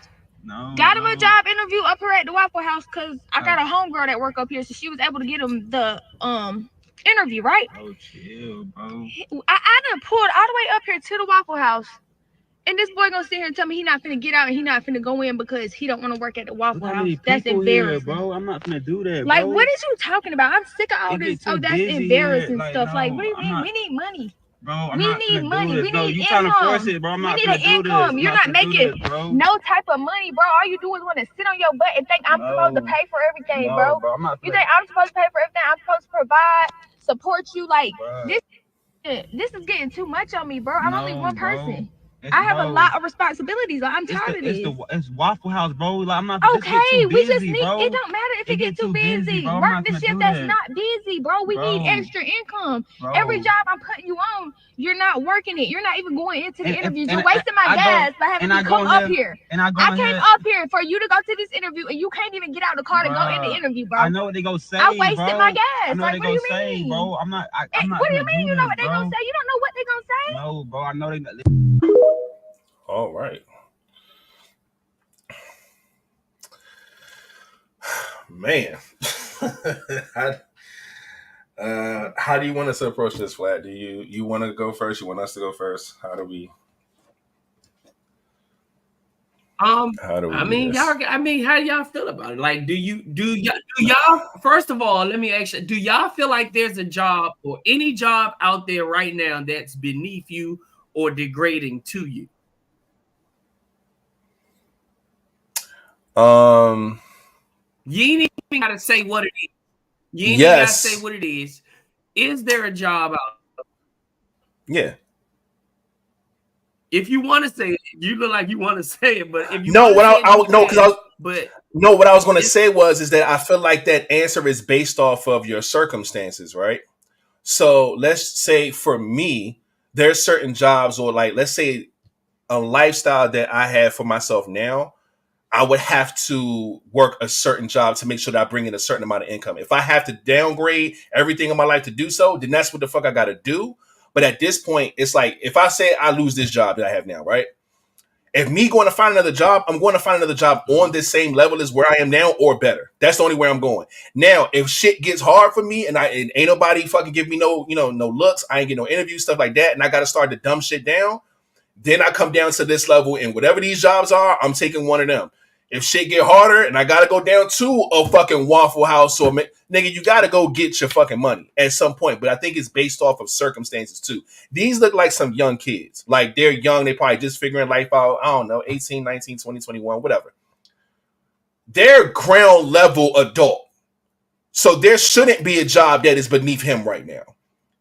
No, got him a job interview up here at the Waffle House because I got a homegirl that work up here, so she was able to get him the interview, right? Oh, chill, bro. I done pulled all the way up here to the Waffle House. And this boy gonna sit here and tell me he not finna get out and he not finna go in because he don't want to work at the Waffle House. That's embarrassing, bro. I'm not finna do that, like, bro. What is you talking about? I'm sick of all this. Oh, that's embarrassing stuff. No, like, what do you mean? We need money. Bro, we need money. We need you income. Trying to force it, bro. I'm not we need an income. You're not making no type of money, bro. All you do is want to sit on your butt and think I'm supposed to pay for everything, bro. You think I'm supposed to pay for everything? I'm supposed to provide, support you. Like, this is getting too much on me, bro. I'm only one person. I have a lot of responsibilities. Like, I'm tired of this. It's Waffle House, bro. Like, I'm not. Okay, we just need. Bro. It don't matter if it get too busy. Work the shift that's not busy, bro. We need extra income. Bro. Every job I'm putting you on, you're not working it. You're not even going into the interviews. You're wasting my gas by having to come up here. I came up here for you to go to this interview, and you can't even get out of the car to go in the interview, bro. I know what they gonna say. I wasted my gas. I know like, what what they gonna say, bro. I'm not. What do you mean? You know what they gonna say? You don't know what they gonna say? No, bro. I know they. All right. Man. How do you want us to approach this, Flat? Do you want to go first? You want us to go first? How do we I mean, y'all. I mean, how do y'all feel about it? Like, do y'all? First of all, let me ask you: do y'all feel like there's a job or any job out there right now that's beneath you or degrading to you? You ain't even gotta say what it is. You ain't even gotta say what it is. Is there a job out? Yeah. If you want to say it, you look like you want to say it, but if you what I was going to say is that I feel like that answer is based off of your circumstances, right? So let's say for me, there's certain jobs or like let's say a lifestyle that I have for myself now. I would have to work a certain job to make sure that I bring in a certain amount of income. If I have to downgrade everything in my life to do so, then that's what the fuck I got to do. But at this point, it's like, if I say I lose this job that I have now, right? If me going to find another job, I'm going to find another job on this same level as where I am now or better. That's the only way I'm going. Now, if shit gets hard for me and ain't nobody fucking give me no looks, I ain't get no interviews, stuff like that, and I got to start to dumb shit down, then I come down to this level and whatever these jobs are, I'm taking one of them. If shit get harder and I gotta go down to a fucking Waffle House or nigga, you gotta go get your fucking money at some point. But I think it's based off of circumstances too. These look like some young kids. Like they're young. They probably just figuring life out. I don't know, 18, 19, 20, 21, whatever. They're ground level adult. So there shouldn't be a job that is beneath him right now.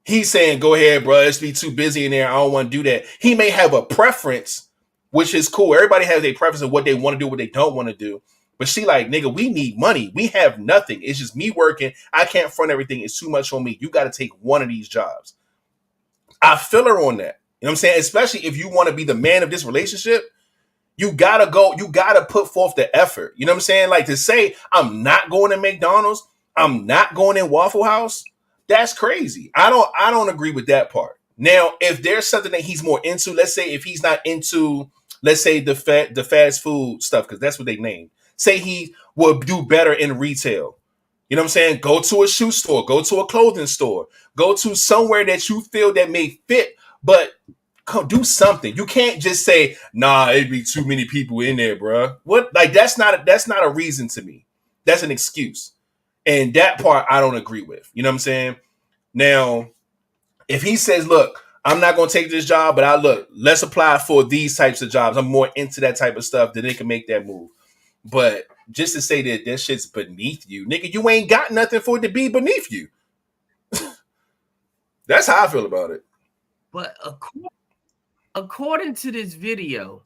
He's saying, go ahead, bro. It's be too busy in there. I don't want to do that. He may have a preference, which is cool. Everybody has a preference of what they want to do, what they don't want to do. But she like, nigga, we need money. We have nothing. It's just me working. I can't front everything. It's too much on me. You got to take one of these jobs. I feel her on that. You know what I'm saying? Especially if you want to be the man of this relationship, you gotta go. You gotta put forth the effort. You know what I'm saying? Like to say, I'm not going to McDonald's. I'm not going in Waffle House. That's crazy. I don't agree with that part. Now, if there's something that he's more into, let's say if he's not into, let's say the fast food stuff, because that's what they named. Say he will do better in retail. You know what I'm saying? Go to a shoe store, go to a clothing store, go to somewhere that you feel that may fit, but do something. You can't just say, nah, it'd be too many people in there, bro. What? Like that's not a reason to me. That's an excuse. And that part I don't agree with. You know what I'm saying? Now, if he says, look, I'm not going to take this job, but let's apply for these types of jobs. I'm more into that type of stuff, then they can make that move. But just to say that shit's beneath you, nigga, you ain't got nothing for it to be beneath you. That's how I feel about it. But according to this video,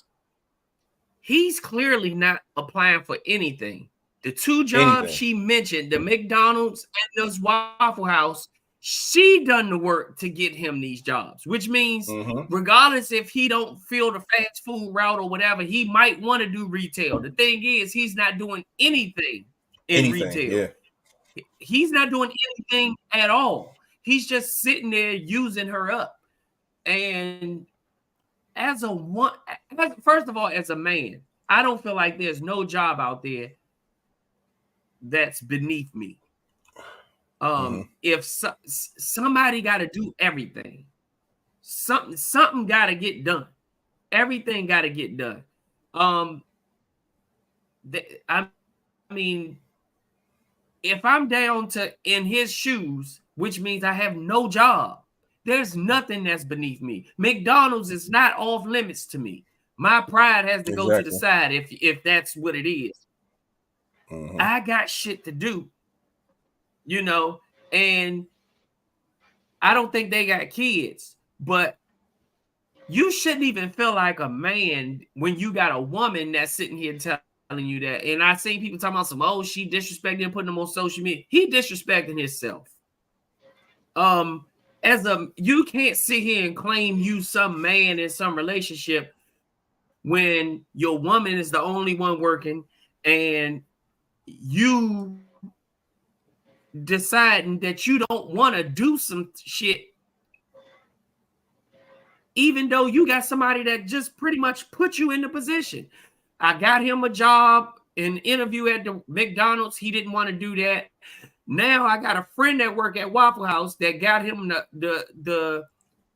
he's clearly not applying for anything. The two jobs she mentioned, the McDonald's and this Waffle House, she done the work to get him these jobs, which means regardless if he don't feel the fast food route or whatever, he might want to do retail. The thing is, he's not doing anything in retail. Yeah. He's not doing anything at all. He's just sitting there using her up. And first of all, as a man, I don't feel like there's no job out there that's beneath me. If somebody got to do everything, something got to get done. Everything got to get done. I mean, if I'm down to in his shoes, which means I have no job, there's nothing that's beneath me. McDonald's is not off limits to me. My pride has to go to the side if that's what it is. I got shit to do, you know, and I don't think they got kids, but you shouldn't even feel like a man when you got a woman that's sitting here telling you that. And I seen people talking about she disrespecting him, putting him on social media. He disrespecting himself. You can't sit here and claim you some man in some relationship when your woman is the only one working and you deciding that you don't want to do some shit, even though you got somebody that just pretty much put you in the position. I got him a job, an interview at the McDonald's. He didn't want to do that. Now I got a friend that work at Waffle House that got him the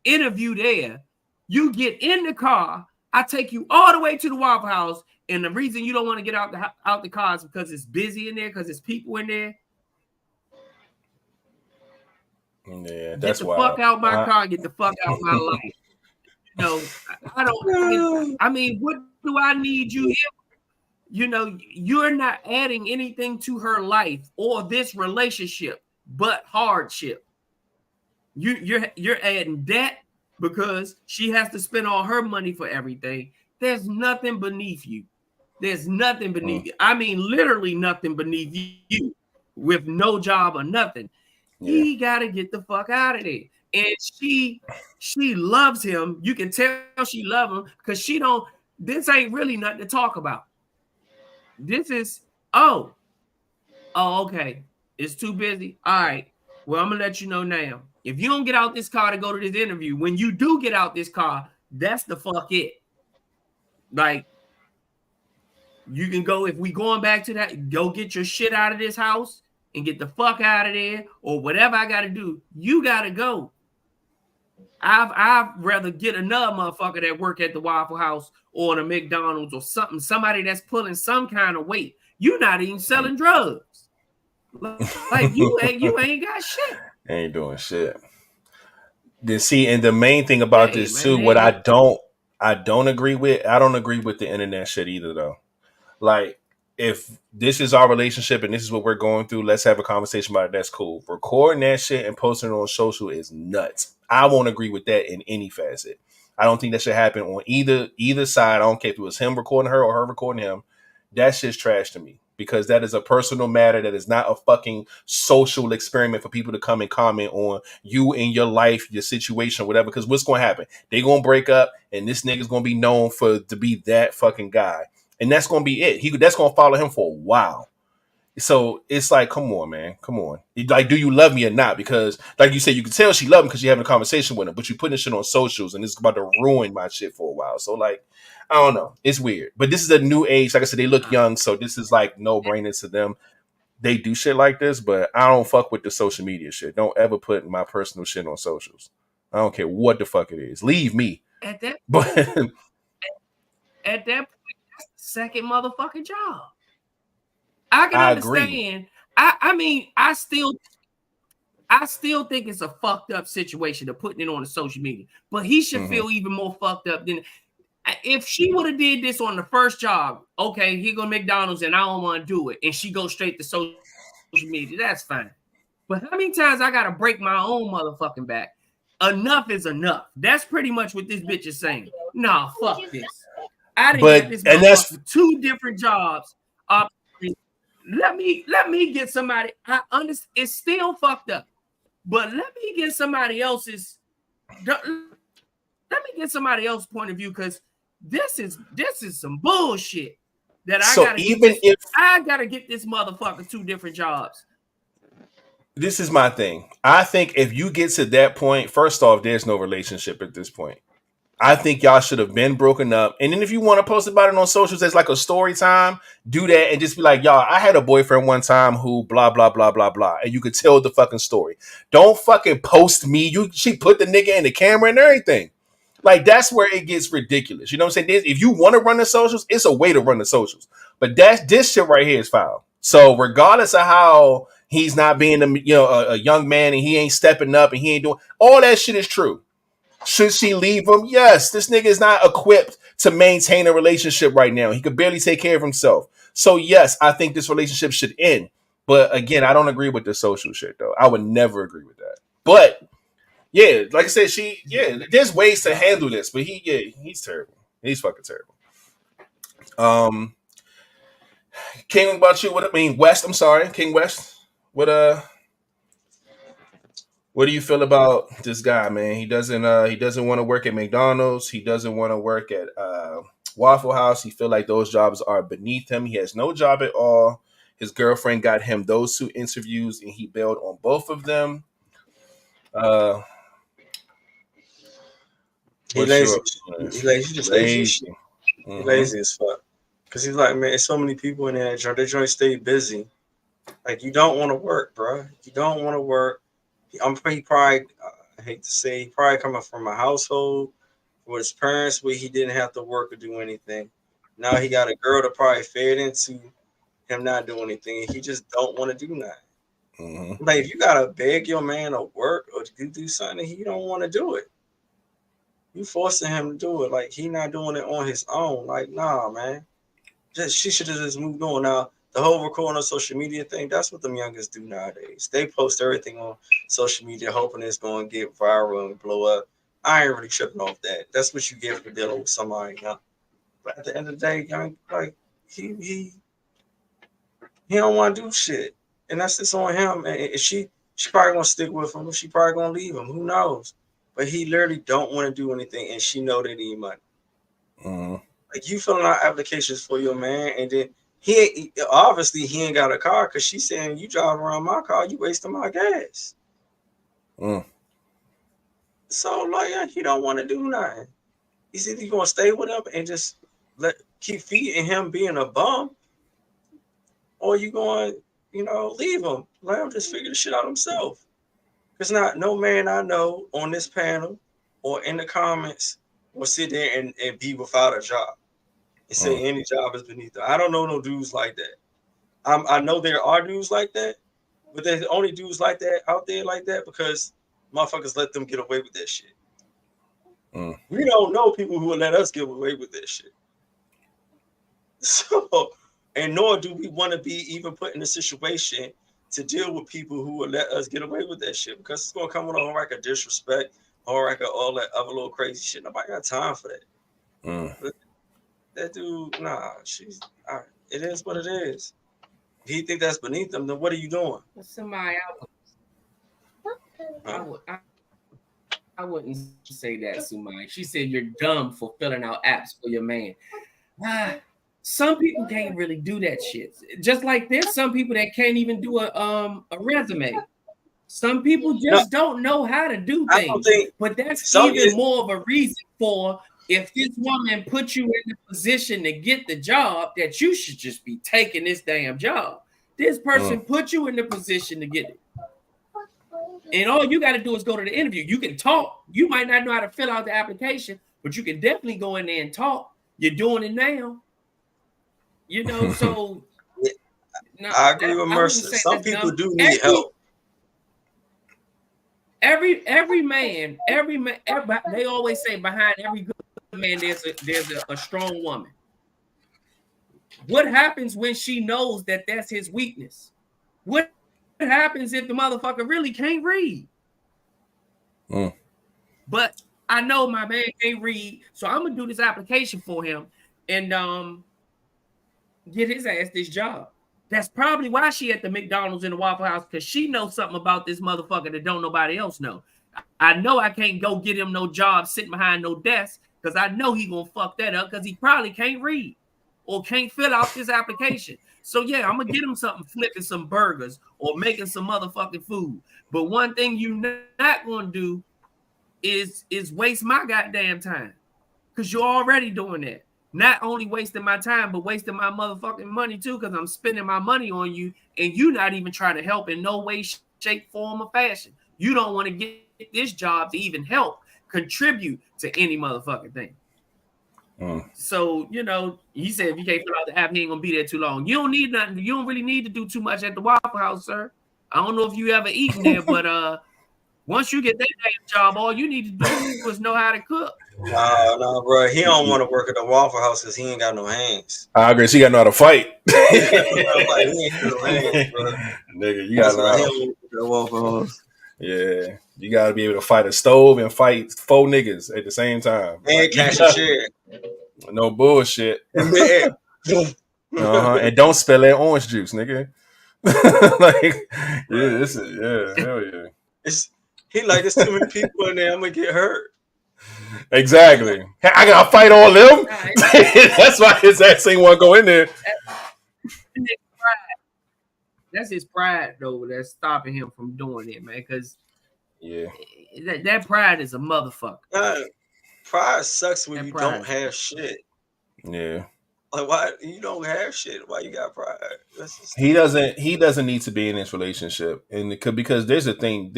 interview there. You get in the car, I take you all the way to the Waffle House, and the reason you don't want to get out the car is because it's busy in there, because there's people in there. Yeah, that's get the fuck out my car, get the fuck out my life. You know, I don't. I mean, what do I need you here? You know, you're not adding anything to her life or this relationship but hardship. You're adding debt because she has to spend all her money for everything. There's nothing beneath you. There's nothing beneath you. I mean, literally nothing beneath you with no job or nothing. Yeah. He got to get the fuck out of there. And she loves him. You can tell she loves him because this ain't really nothing to talk about. This is, okay. It's too busy. All right. Well, I'm going to let you know now. If you don't get out this car to go to this interview, when you do get out this car, that's the fuck it. Like, you can go, if we going back to that, go get your shit out of this house and get the fuck out of there, or whatever I got to do. You got to go. I'd rather get another motherfucker that work at the Waffle House or the McDonald's or somebody that's pulling some kind of weight. You're not even selling drugs. Like you ain't got shit. Ain't doing shit. And the main thing about this too, what I don't agree with, I don't agree with the internet shit either though. Like, if this is our relationship and this is what we're going through, let's have a conversation about it. That's cool. Recording that shit and posting it on social is nuts. I won't agree with that in any facet. I don't think that should happen on either side. I don't care if it was him recording her or her recording him. That shit's trash to me because that is a personal matter. That is not a fucking social experiment for people to come and comment on you and your life, your situation, whatever. Because what's going to happen? They going to break up and this nigga's going to be known to be that fucking guy. And that's going to be it. That's going to follow him for a while. So it's like, come on, man. Come on. Like, do you love me or not? Because like you said, you can tell she loved him because you're having a conversation with him, but you're putting this shit on socials and it's about to ruin my shit for a while. So like, I don't know. It's weird. But this is a new age. Like I said, they look young. So this is like no brainers to them. They do shit like this, but I don't fuck with the social media shit. Don't ever put my personal shit on socials. I don't care what the fuck it is. Leave me. At that But point, that's the second motherfucking job. I can understand. I mean, I still think it's a fucked up situation to putting it on the social media. But he should feel even more fucked up than if she would have did this on the first job. Okay, he go to McDonald's and I don't want to do it, and she goes straight to social media. That's fine. But how many times I gotta break my own motherfucking back? Enough is enough. That's pretty much what this bitch is saying. Nah, fuck this. I didn't get this motherfucker for 2 different jobs. Let me get somebody. I understand it's still fucked up, but let me get somebody else's. Let me get somebody else's point of view because this is some bullshit that I gotta get this motherfucker 2 different jobs. This is my thing. I think if you get to that point, first off, there's no relationship at this point. I think y'all should have been broken up. And then if you want to post about it on socials as like a story time, do that and just be like, y'all, I had a boyfriend one time who blah, blah, blah, blah, blah. And you could tell the fucking story. Don't fucking post me. She put the nigga in the camera and everything. Like, that's where it gets ridiculous. You know what I'm saying? If you want to run the socials, it's a way to run the socials. But this shit right here is foul. So regardless of how he's not being a young man and he ain't stepping up and he ain't doing, all that shit is true. Should she leave him? Yes. This nigga is not equipped to maintain a relationship right now. He could barely take care of himself. So yes, I think this relationship should end. But again, I don't agree with the social shit though. I would never agree with that. But yeah, like I said, there's ways to handle this, but he's terrible. He's fucking terrible. King, what about you? West, I'm sorry. King West. What do you feel about this guy, man? He doesn't want to work at McDonald's. He doesn't want to work at Waffle House. He feel like those jobs are beneath him. He has no job at all. His girlfriend got him those 2 interviews, and he bailed on both of them. He's lazy. He's just lazy. He's lazy as fuck. Because he's like, man, there's so many people in there. Their joint stay busy. Like, you don't want to work, bro. You don't want to work. He probably, I hate to say, he probably coming from a household with his parents where he didn't have to work or do anything. Now he got a girl that probably fed into him not doing anything. He just don't want to do nothing. Mm-hmm. Like, if you got to beg your man to work or to do something, he don't want to do it. You forcing him to do it. Like, he not doing it on his own. Like, nah, man. She should have just moved on. Now, the whole recording on social media thing, that's what them youngest do nowadays. They post everything on social media, hoping it's going to get viral and blow up. I ain't really tripping off that. That's what you get for dealing with somebody. You know? But at the end of the day, like, he don't want to do shit. And that's just on him. And she probably going to stick with him. She probably going to leave him. Who knows? But he literally don't want to do anything, and she know they need money. Mm-hmm. Like, you filling out applications for your man, and then he obviously ain't got a car because she's saying, you drive around my car, you wasting my gas. So, like, he don't want to do nothing. He's either going to stay with him and just keep feeding him being a bum, or you going to, leave him. Let him just figure the shit out himself. Because no man I know on this panel or in the comments will sit there and be without a job and say any job is beneath them. I don't know no dudes like that. I know there are dudes like that, but there's only dudes like that out there like that because motherfuckers let them get away with that shit. We don't know people who will let us get away with that shit. So and nor do we want to be even put in a situation to deal with people who will let us get away with that shit, because it's gonna come with a whole rack of disrespect, a whole rack of all that other little crazy shit. Nobody got time for that. But that dude, nah, it is what it is. If he think that's beneath him, then what are you doing? Somebody, I wouldn't say that, Sumai. She said you're dumb for filling out apps for your man. Some people can't really do that shit. Just like there's some people that can't even do a resume. Some people just don't know how to do things. But that's even more of a reason for, if this woman put you in the position to get the job, that you should just be taking this damn job. This person put you in the position to get it. And all you got to do is go to the interview. You can talk. You might not know how to fill out the application, but you can definitely go in there and talk. You're doing it now. You know, so I agree with Mercer. Some people do need help. Every man, they always say behind every good man there's a strong woman. What happens when she knows that that's his weakness? What happens if the motherfucker really can't read? But I know my man can't read, so I'm gonna do this application for him and get his ass this job. That's probably why she at the McDonald's in the Waffle House, because she knows something about this motherfucker that don't nobody else know. I know I can't go get him no job sitting behind no desk, because I know he gonna fuck that up, because he probably can't read or can't fill out this application. So yeah, I'm gonna get him something, flipping some burgers or making some motherfucking food. But one thing you not gonna do is waste my goddamn time, because you're already doing that. Not only wasting my time, but wasting my motherfucking money too, because I'm spending my money on you, and you not even trying to help in no way, shape, form, or fashion. You don't want to get this job to even help contribute to any motherfucking thing. So, you know, he said if you can't fill out the app, he ain't gonna be there too long. You don't need nothing. You don't really need to do too much at the Waffle House, sir. I don't know if you ever eaten there, but once you get that damn job, all you need to do is know how to cook. No, bro. He don't want to work at the Waffle House because he ain't got no hands. I agree. She got to know how to fight. He ain't got no hands, bro. Nigga, you got to know how to the Waffle House. Yeah, you got to be able to fight a stove and fight 4 niggas at the same time. And cash a share. No bullshit. And don't spill that orange juice, nigga. Like, hell yeah. He like, there's too many people in there. I'm gonna get hurt. Exactly. I gotta fight all them. That's why his ass ain't want to go in there. That's his pride, though, that's stopping him from doing it, man. Because that pride is a motherfucker. Pride sucks when you don't have shit. Yeah. Like, why you don't have shit? Why you got pride? He doesn't need to be in this relationship, and because there's a thing.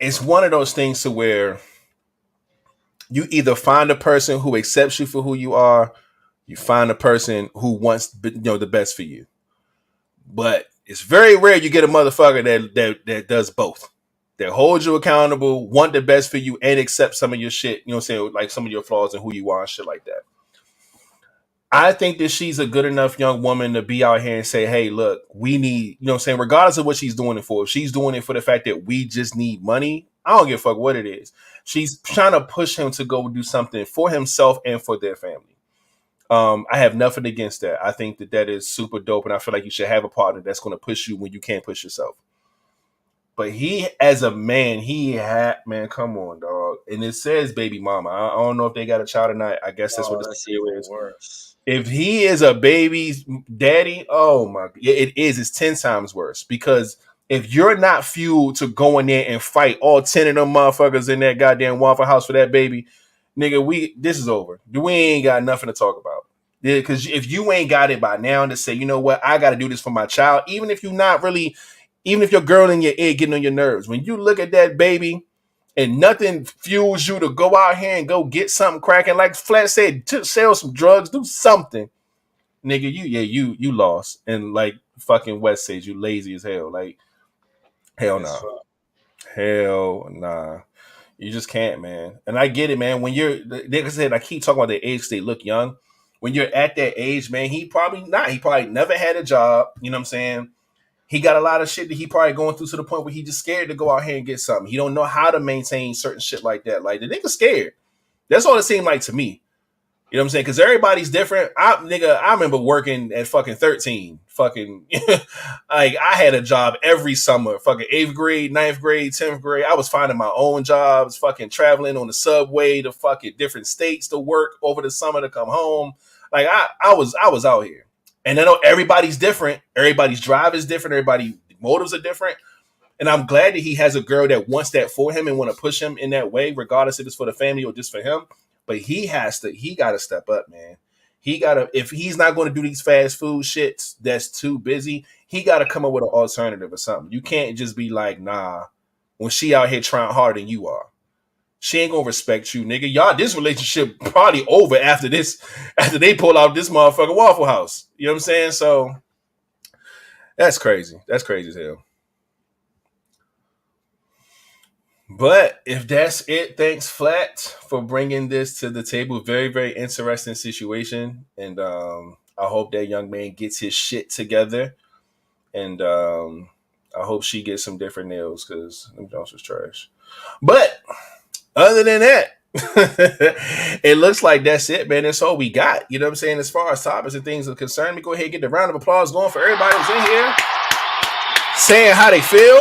It's one of those things to where you either find a person who accepts you for who you are, you find a person who wants the best for you. But it's very rare you get a motherfucker that does both. That holds you accountable, want the best for you, and accept some of your shit, you know what I'm saying, like some of your flaws and who you are and shit like that. I think that she's a good enough young woman to be out here and say, hey, look, we need, you know what I'm saying, regardless of what she's doing it for, if she's doing it for the fact that we just need money, I don't give a fuck what it is. She's trying to push him to go do something for himself and for their family. I have nothing against that. I think that is super dope, and I feel like you should have a partner that's going to push you when you can't push yourself. But he, as a man, man, come on, dog. And it says baby mama. I don't know if they got a child or not. I guess that's what the deal is. Worse. If he is a baby's daddy, oh my, it is. It's 10 times worse, because if you're not fueled to go in there and fight all 10 of them motherfuckers in that goddamn Waffle House for that baby, nigga, this is over. We ain't got nothing to talk about. Yeah, because if you ain't got it by now to say, you know what, I got to do this for my child, even if you're not really, even if your girl in your ear getting on your nerves, when you look at that baby and nothing fuels you to go out here and go get something cracking, like Flat said, to sell some drugs, do something, nigga, you lost. And like fucking West says, you lazy as hell. Like, hell no. Nah. Hell nah. You just can't, man. And I get it, man. When you're, like I said, I keep talking about the age they look young. when you're at that age, man, he probably not. He probably never had a job. You know what I'm saying? He got a lot of shit that he probably going through to the point where he just scared to go out here and get something. He don't know how to maintain certain shit like that. Like the nigga scared. That's all it seemed like to me. You know what I'm saying? Because everybody's different. I remember working at fucking 13. Fucking, like, I had a job every summer. Fucking 8th grade, 9th grade, 10th grade. I was finding my own jobs, fucking traveling on the subway to fucking different states to work over the summer to come home. Like, I was out here. And I know everybody's different. Everybody's drive is different. Everybody's motives are different. And I'm glad that he has a girl that wants that for him and want to push him in that way, regardless if it's for the family or just for him. But he got to step up, man. If he's not going to do these fast food shits that's too busy, he got to come up with an alternative or something. You can't just be like, nah, when she out here trying harder than you are. She ain't going to respect you, nigga. Y'all, this relationship probably over after they pull out this motherfucking Waffle House. You know what I'm saying? So that's crazy. That's crazy as hell. But if that's it, thanks Flat for bringing this to the table. Very, very interesting situation. And I hope that young man gets his shit together. And I hope she gets some different nails because them Jones was trash. But other than that, it looks like that's it, man. That's all we got. You know what I'm saying? As far as topics and things are concerned, let me go ahead and get the round of applause going for everybody who's in here saying how they feel.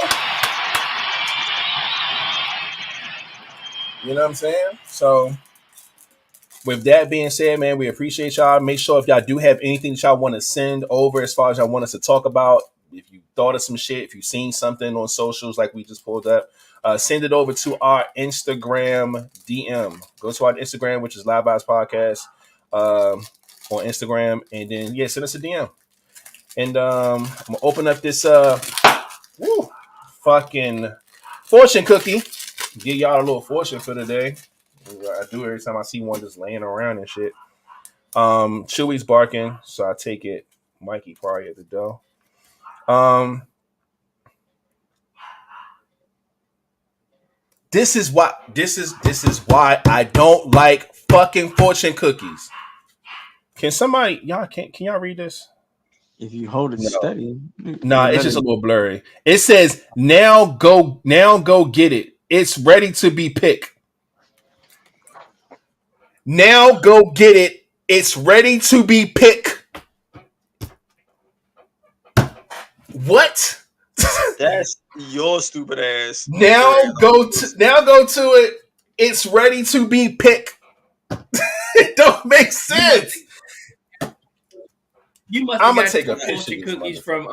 You know what I'm saying? So, with that being said, man, we appreciate y'all. Make sure if y'all do have anything that y'all want to send over as far as y'all want us to talk about, if you thought of some shit, if you've seen something on socials like we just pulled up, send it over to our Instagram DM. Go to our Instagram, which is Vibez Podcast on Instagram. And then, yeah, send us a DM. And I'm going to open up this fucking fortune cookie. Give y'all a little fortune for today. I do every time I see one just laying around and shit. Chewy's barking, so I take it. Mikey probably at the door. This is why I don't like fucking fortune cookies. Can y'all read this? If you hold it steady. Nah, it's just a little blurry. It says now go get it. It's ready to be picked. Now go get it. It's ready to be picked. What? That's your stupid ass. Now go to it. It's ready to be picked. It don't make sense. You must. I'm gonna take a picture. Cookies from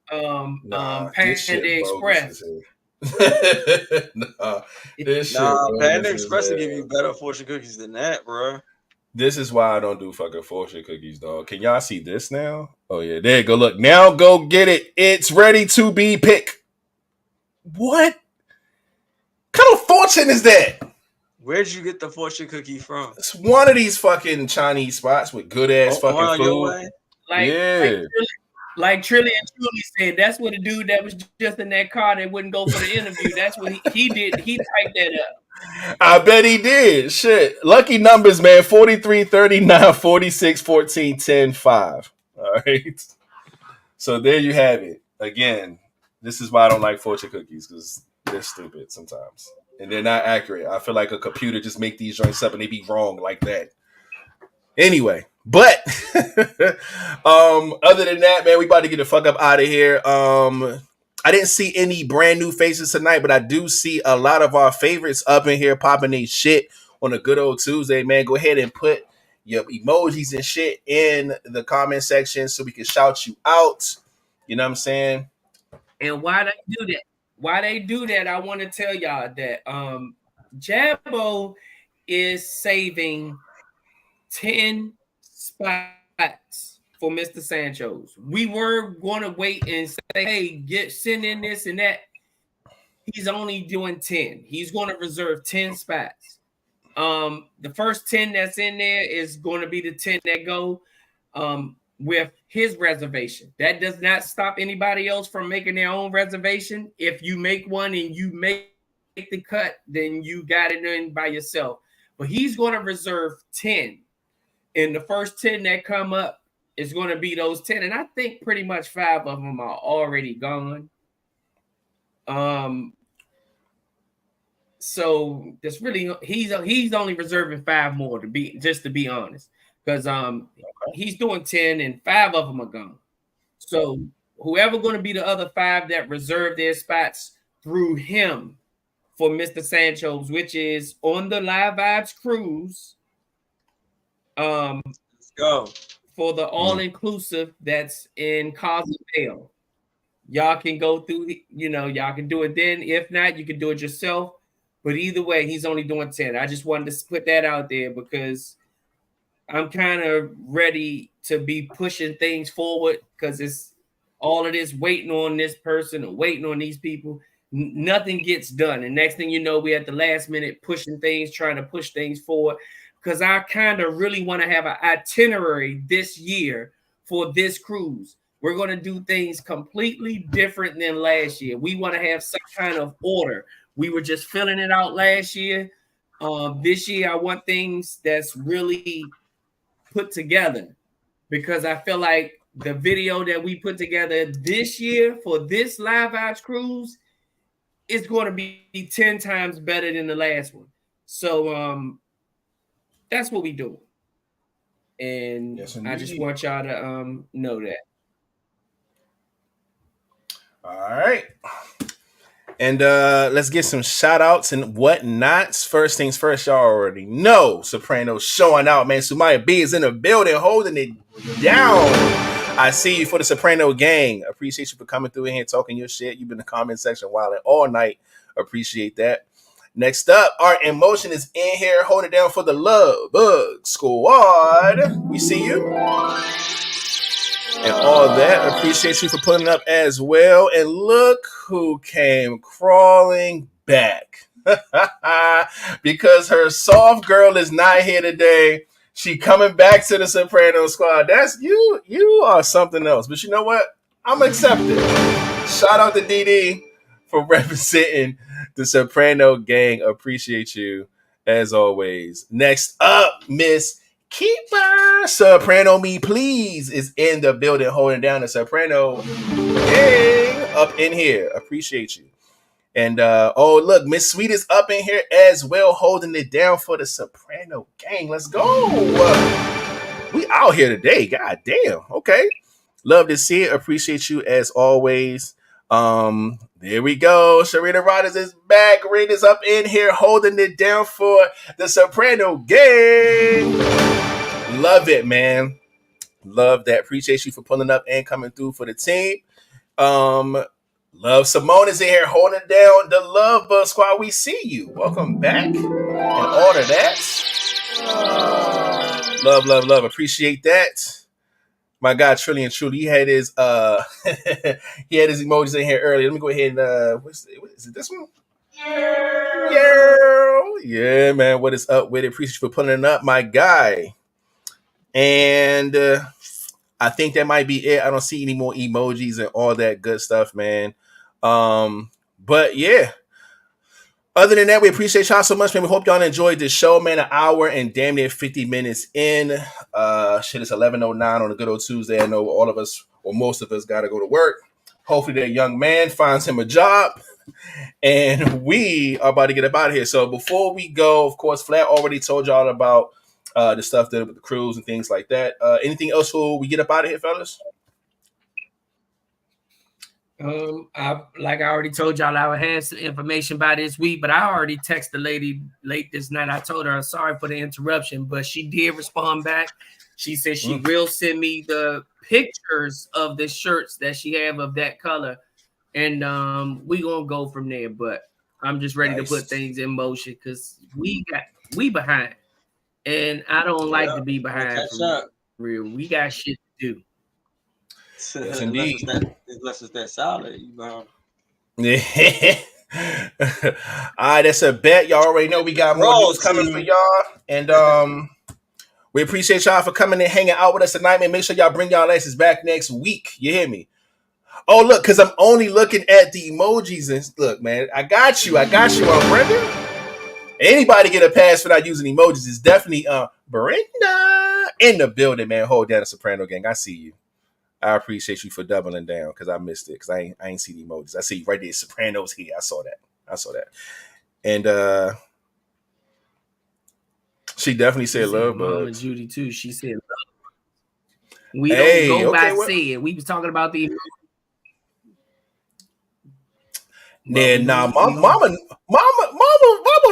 Panda Express. Panda Express will give you better fortune cookies than that, bro. This is why I don't do fucking fortune cookies, dog. Can y'all see this now? Oh yeah, there you go. Look, now go get it. It's ready to be picked. What kind of fortune is that? Where'd you get the fortune cookie from? It's one of these fucking Chinese spots with good ass fucking food. Like Trilly and Truly said, that's what a dude that was just in that car that wouldn't go for the interview. That's what he did. He typed that up. I bet he did. Shit. Lucky numbers, man. 43, 39, 46, 14, 10, 5. All right. So there you have it. Again, this is why I don't like fortune cookies, because they're stupid sometimes. And they're not accurate. I feel like a computer just make these joints up and they be wrong like that. Anyway, but other than that, man, we about to get the fuck up out of here. I didn't see any brand new faces tonight, but I do see a lot of our favorites up in here popping their shit on a good old Tuesday, man. Go ahead and put your emojis and shit in the comment section so we can shout you out. You know what I'm saying? And why they do that, I want to tell y'all that Jabbo is saving 10 spots for Mr. Sancho's. We were going to wait and say, hey, send in this and that. He's only doing 10. He's going to reserve 10 spots. The first 10 that's in there is going to be the 10 that go with his reservation. That does not stop anybody else from making their own reservation. If you make one and you make the cut, then you got it in by yourself. But he's going to reserve 10. And the first 10 that come up is going to be those 10. And I think pretty much 5 of them are already gone. So that's really he's only reserving 5 more to be honest. Because he's doing 10 and 5 of them are gone. So whoever going to be the other 5 that reserve their spots through him for Mr. Sancho's, which is on the Live Vibes cruise. Let's go. For the all-inclusive that's in Cozumel. Y'all can go through, y'all can do it then. If not, you can do it yourself. But either way, he's only doing 10. I just wanted to put that out there because I'm kind of ready to be pushing things forward because it's all of this waiting on this person or waiting on these people. Nothing gets done. And next thing you know, we're at the last minute pushing things, trying to push things forward. Because I kind of really want to have an itinerary this year for this cruise. We're going to do things completely different than last year. We want to have some kind of order. We were just filling it out last year. This year, I want things that's really put together because I feel like the video that we put together this year for this Live Vibes cruise is going to be 10 times better than the last one. So that's what we do. And yes, I just want y'all to know that. All right. And let's get some shout outs and whatnots. First things first, y'all already know Soprano showing out, man. Sumaya B is in the building, holding it down. I see you for the Soprano gang. Appreciate you for coming through in here talking your shit. You've been in the comment section wilding all night. Appreciate that. Next up, Art in Motion is in here holding it down for the Love Bug Squad. We see you. And all that. Appreciate you for putting up as well. And look who came crawling back. Because her soft girl is not here today. She coming back to the Soprano Squad. That's you. You are something else. But you know what? I'm accepted. Shout out to DD for representing the Soprano gang. Appreciate you as always. Next up, Miss Keeper Soprano Me Please is in the building holding down the Soprano gang up in here. Appreciate you. And oh look, Miss Sweet is up in here as well, holding it down for the Soprano gang. Let's go. We out here today. God damn. Okay. Love to see it. Appreciate you as always. There we go. Sharita Rodgers is back. Rita's up in here holding it down for the Soprano gang. Love it, man. Love that. Appreciate you for pulling up and coming through for the team. Love Simone is in here holding down the Love Bug Squad. We see you. Welcome back. And all of that. Love, love, love. Appreciate that. My God, Trillion Truly. He had his emojis in here earlier. Let me go ahead and is it this one? Yeah, man. What is up with it? Appreciate you for putting it up, my guy. And I think that might be it. I don't see any more emojis and all that good stuff, man. But yeah. Other than that, we appreciate y'all so much, man. We hope y'all enjoyed this show, man. An hour and damn near 50 minutes in. It's 11:09 on a good old Tuesday. I know all of us, or most of us, got to go to work. Hopefully that young man finds him a job. And we are about to get up out of here. So before we go, of course, Flat already told y'all about the stuff that with the cruise and things like that. Anything else before we get up out of here, fellas? I already told y'all, I would have some information by this week, but I already texted the lady late this night. I told her I'm sorry for the interruption, but she did respond back. She said she will send me the pictures of the shirts that she have of that color, and we gonna go from there. But I'm just ready to put things in motion because we behind, and I don't like to be behind. Real, we got shit to do. Yes, indeed. Unless it's that solid, you know. Yeah. All right, that's a bet. Y'all already know we got more news coming for y'all. And we appreciate y'all for coming and hanging out with us tonight, man. Make sure y'all bring y'all asses back next week. You hear me? Oh, look, because I'm only looking at the emojis. And look, man, I got you on Brendan. Anybody get a pass for not using emojis is definitely Brenda in the building, man. Hold down the Soprano gang. I see you. I appreciate you for doubling down because I missed it because I ain't see the emojis. I see you right there. Sopranos here. I saw that. And she definitely said love bugs. Judy too. She said love. We don't go by saying. We was talking about the Then now, Mama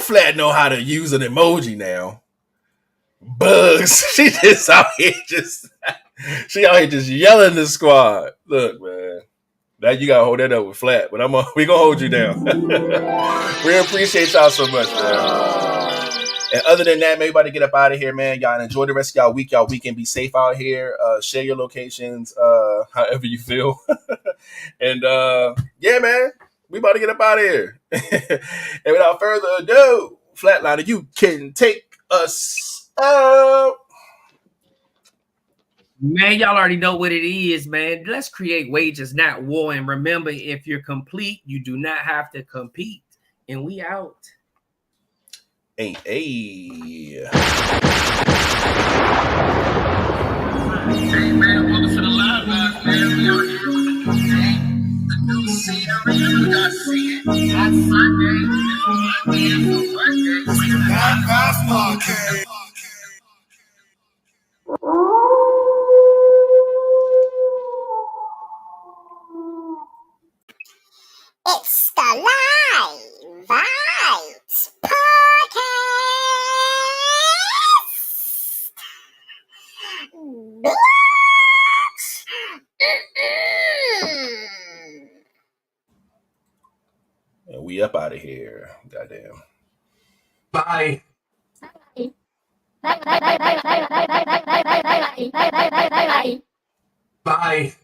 Flat know how to use an emoji now. Bugs. She just out here just yelling the squad. Look, man. Now you gotta hold that up with Flat, but we gonna hold you down. We appreciate y'all so much, man. And other than that, man, we about to get up out of here, man. Y'all enjoy the rest of y'all week. Y'all weekend. Be safe out here. Share your locations, however you feel. And yeah, man. We about to get up out of here. And without further ado, Flatliner, you can take us up. Man, y'all already know what it is, man. Let's create wages, not war. And remember, if you're complete, you do not have to compete. And we out. Hey. Hey, man, welcome to the live guys, man. We are here on the new day. The new scenery, you got to see it on Sunday. It's Vibez Podcast. It's the Live Vibez Podcast. And we up out of here. Goddamn. Bye. Bye.